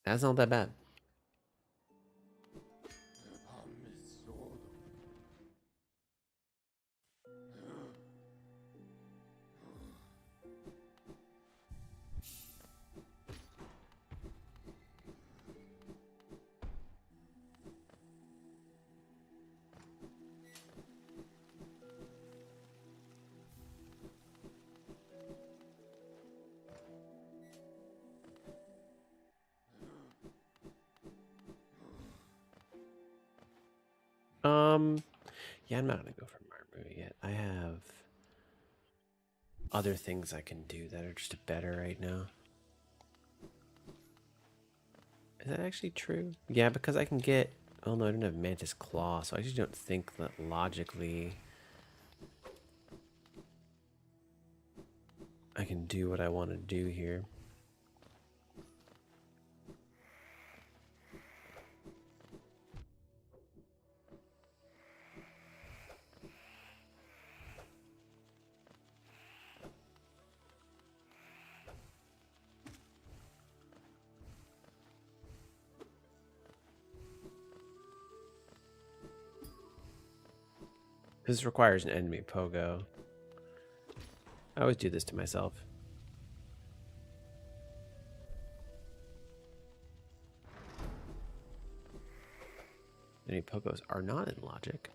That's not that bad. Yeah, I'm not gonna go for Marbu yet. I have other things I can do that are just better right now. Is that actually true? Yeah, because I can get... Oh no, I don't have Mantis Claw, so I just don't think that logically I can do what I want to do here. This requires an enemy pogo. I always do this to myself. Enemy pogos are not in logic.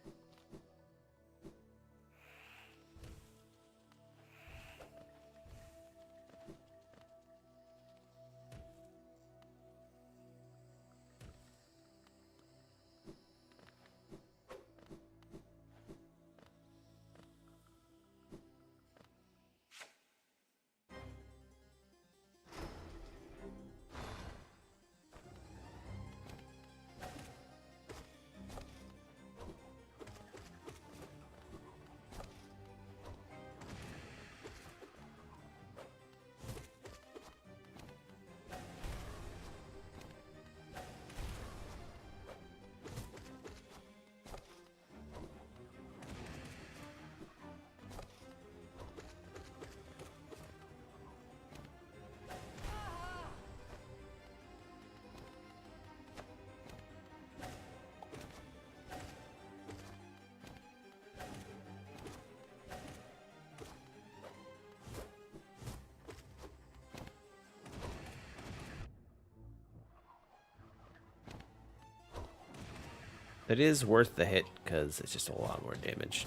It is worth the hit because it's just a lot more damage.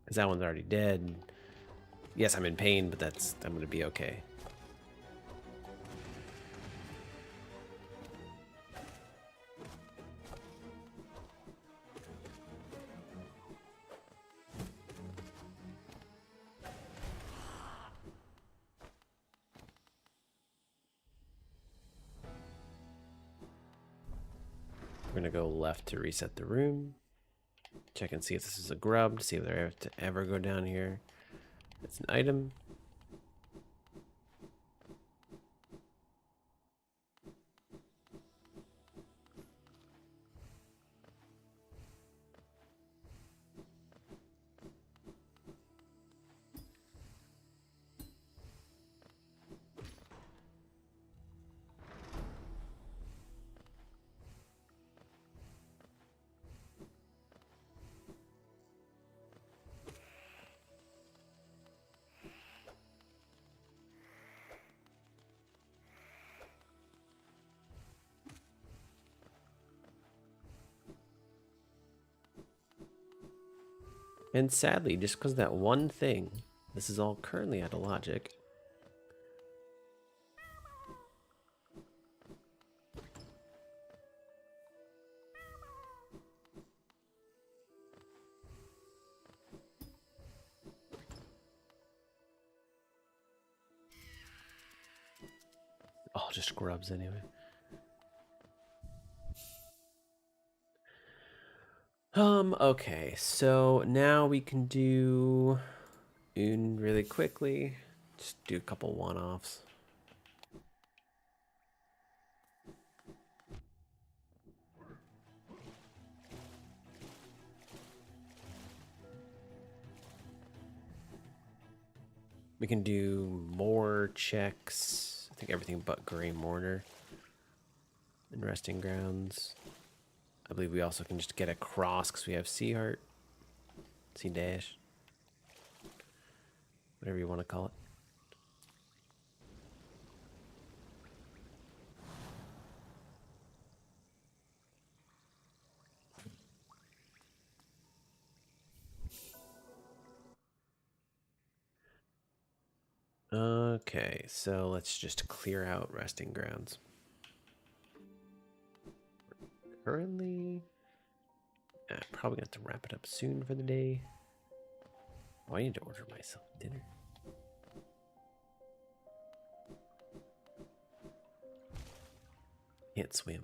Because that one's already dead. Yes, I'm in pain, but I'm gonna be okay. We're gonna go left to reset the room. Check and see if this is a grub, to see if they're able to ever go down here. It's an item. And sadly, just because that one thing, this is all currently out of logic. Oh, just grubs anyway. Okay, so now we can do Un really quickly. Just do a couple one-offs. We can do more checks. I think everything but Gray Mortar and Resting Grounds. I believe we also can just get across because we have Sea Heart, Sea Dash, whatever you want to call it. Okay, so let's just clear out Resting Grounds. currently. Probably gonna have to wrap it up soon for the day. Oh, I need to order myself dinner. Can't swim.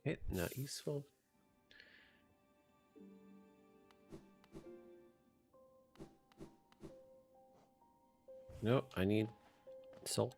Okay, not useful. No, I need salt.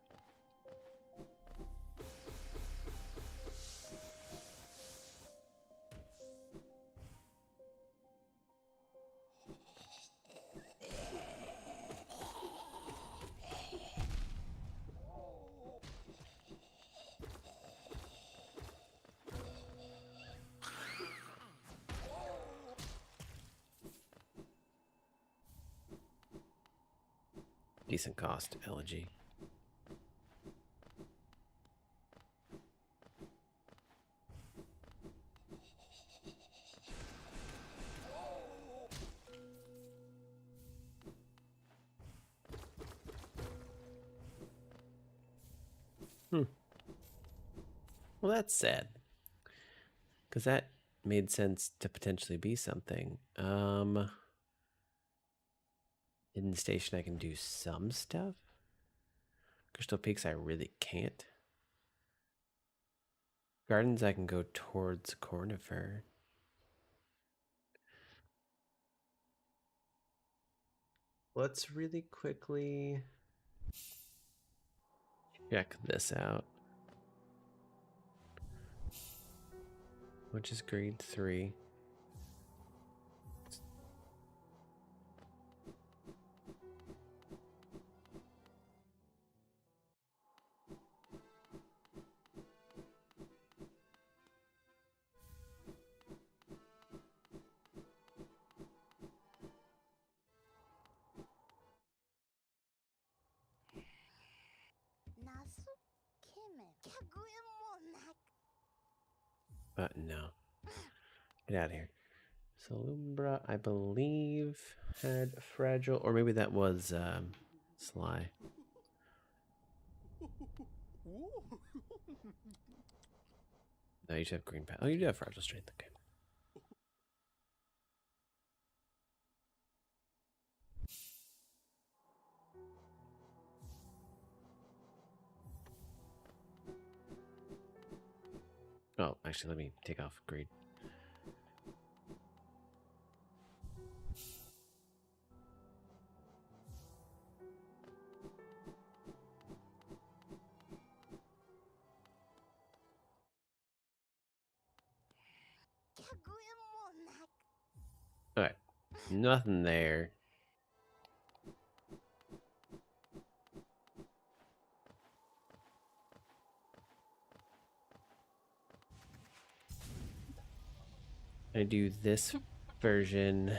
Decent cost, elegy. Well, that's sad. Because that made sense to potentially be something. Hidden station, I can do some stuff. Crystal Peaks, I really can't. Gardens, I can go towards Cornifer. Let's really quickly check this out. Which is grade 3. But no. Get out of here. Salumbra, I believe, had fragile, or maybe that was Sly. No, you should have green path. Oh, you do have fragile strength. Okay. Oh, actually, let me take off greed. Alright. Nothing there. I do this version.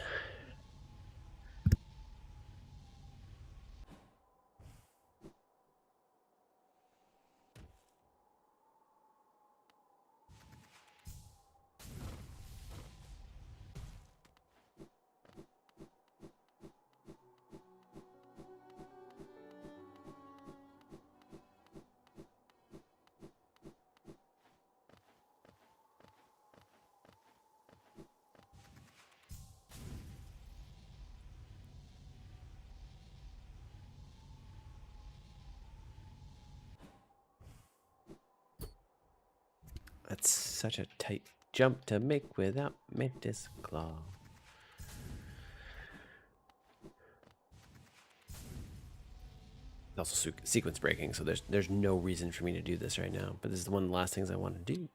That's such a tight jump to make without Mantis Claw. Also sequence breaking, so there's no reason for me to do this right now. But this is one of the last things I want to do.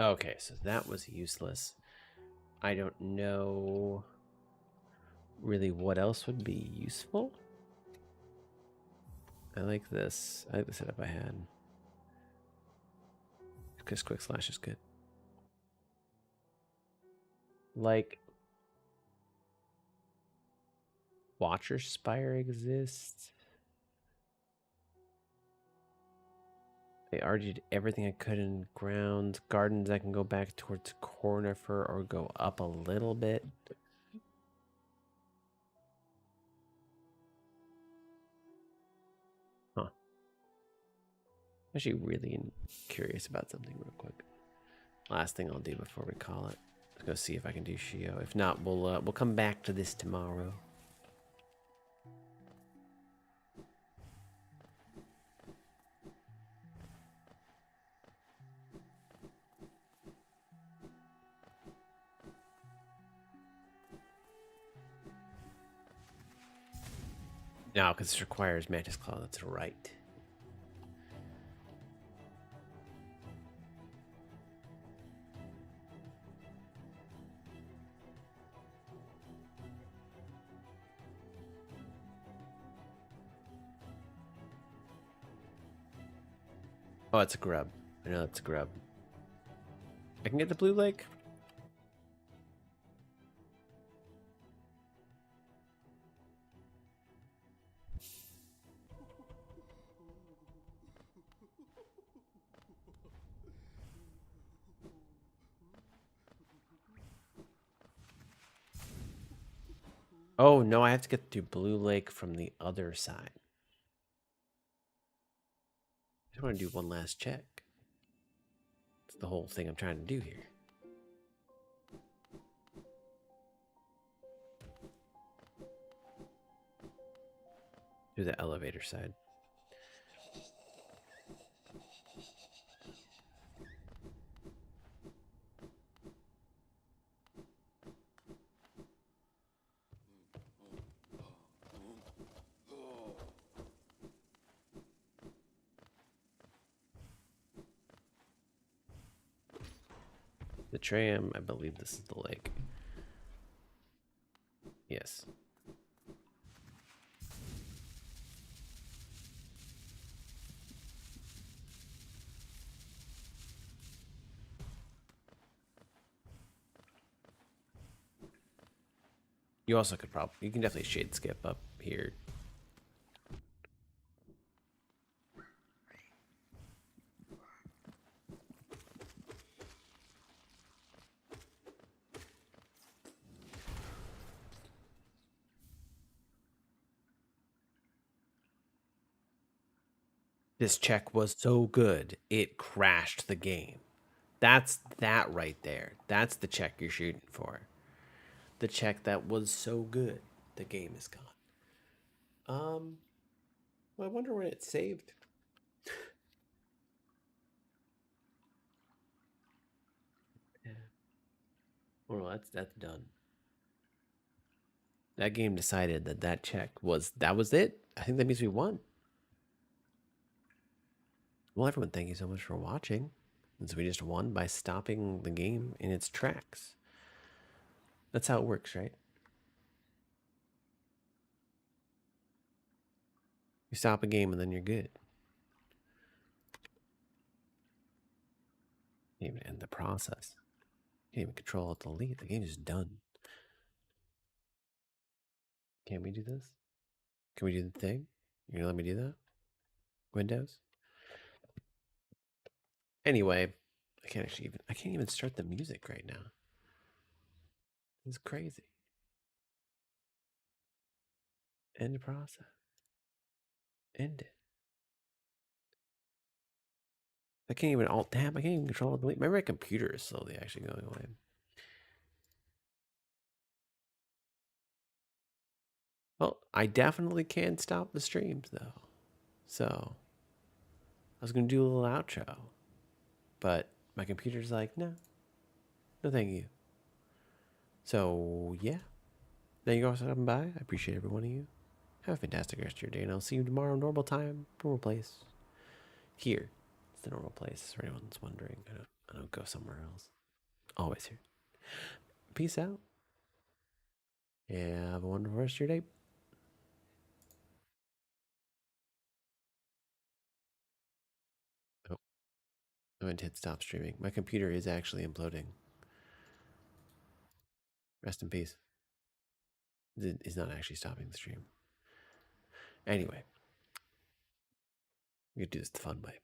Okay, so that was useless. I don't know really what else would be useful. I like this. I like the setup I had. Because quick slash is good. Like, Watcher Spire exists. I already did everything I could in grounds. Gardens, I can go back towards Cornifer or go up a little bit. Huh. Actually, really curious about something real quick. Last thing I'll do before we call it. Let's go see if I can do Shio. If not, we'll come back to this tomorrow. No, because this requires Mantis Claw. That's right. Oh, it's a grub. I know it's a grub. I can get the blue lake. Oh, no, I have to get to blue lake from the other side. I just want to do one last check. That's the whole thing I'm trying to do here. Do the elevator side. The tram, I believe this is the lake. Yes. You also could probably, you can definitely shade skip up here. This check was so good, it crashed the game. That's that right there. That's the check you're shooting for. The check that was so good, the game is gone. Well, I wonder when it saved. Yeah. Well, that's done. That game decided that that check that was it. I think that means we won. Well, everyone, thank you so much for watching. And so we just won by stopping the game in its tracks. That's how it works, right? You stop a game and then you're good. You can't even end the process. You can't even control alt delete. The game is done. Can we do this? Can we do the thing? You're gonna let me do that? Windows? Anyway, I can't even start the music right now. It's crazy. End the process. End it. I can't even alt tab. I can't even control alt delete. My computer is slowly actually going away. Well, I definitely can stop the streams though. So I was gonna do a little outro, but my computer's like, no, no, thank you. So yeah, thank you guys for stopping by. I appreciate every one of you. Have a fantastic rest of your day, and I'll see you tomorrow. Normal time, normal place. Here, it's the normal place for anyone that's wondering. I don't go somewhere else. Always here. Peace out. Yeah, have a wonderful rest of your day. Oh, I went to hit stop streaming. My computer is actually imploding. Rest in peace. It is not actually stopping the stream. Anyway, we could do this the fun way.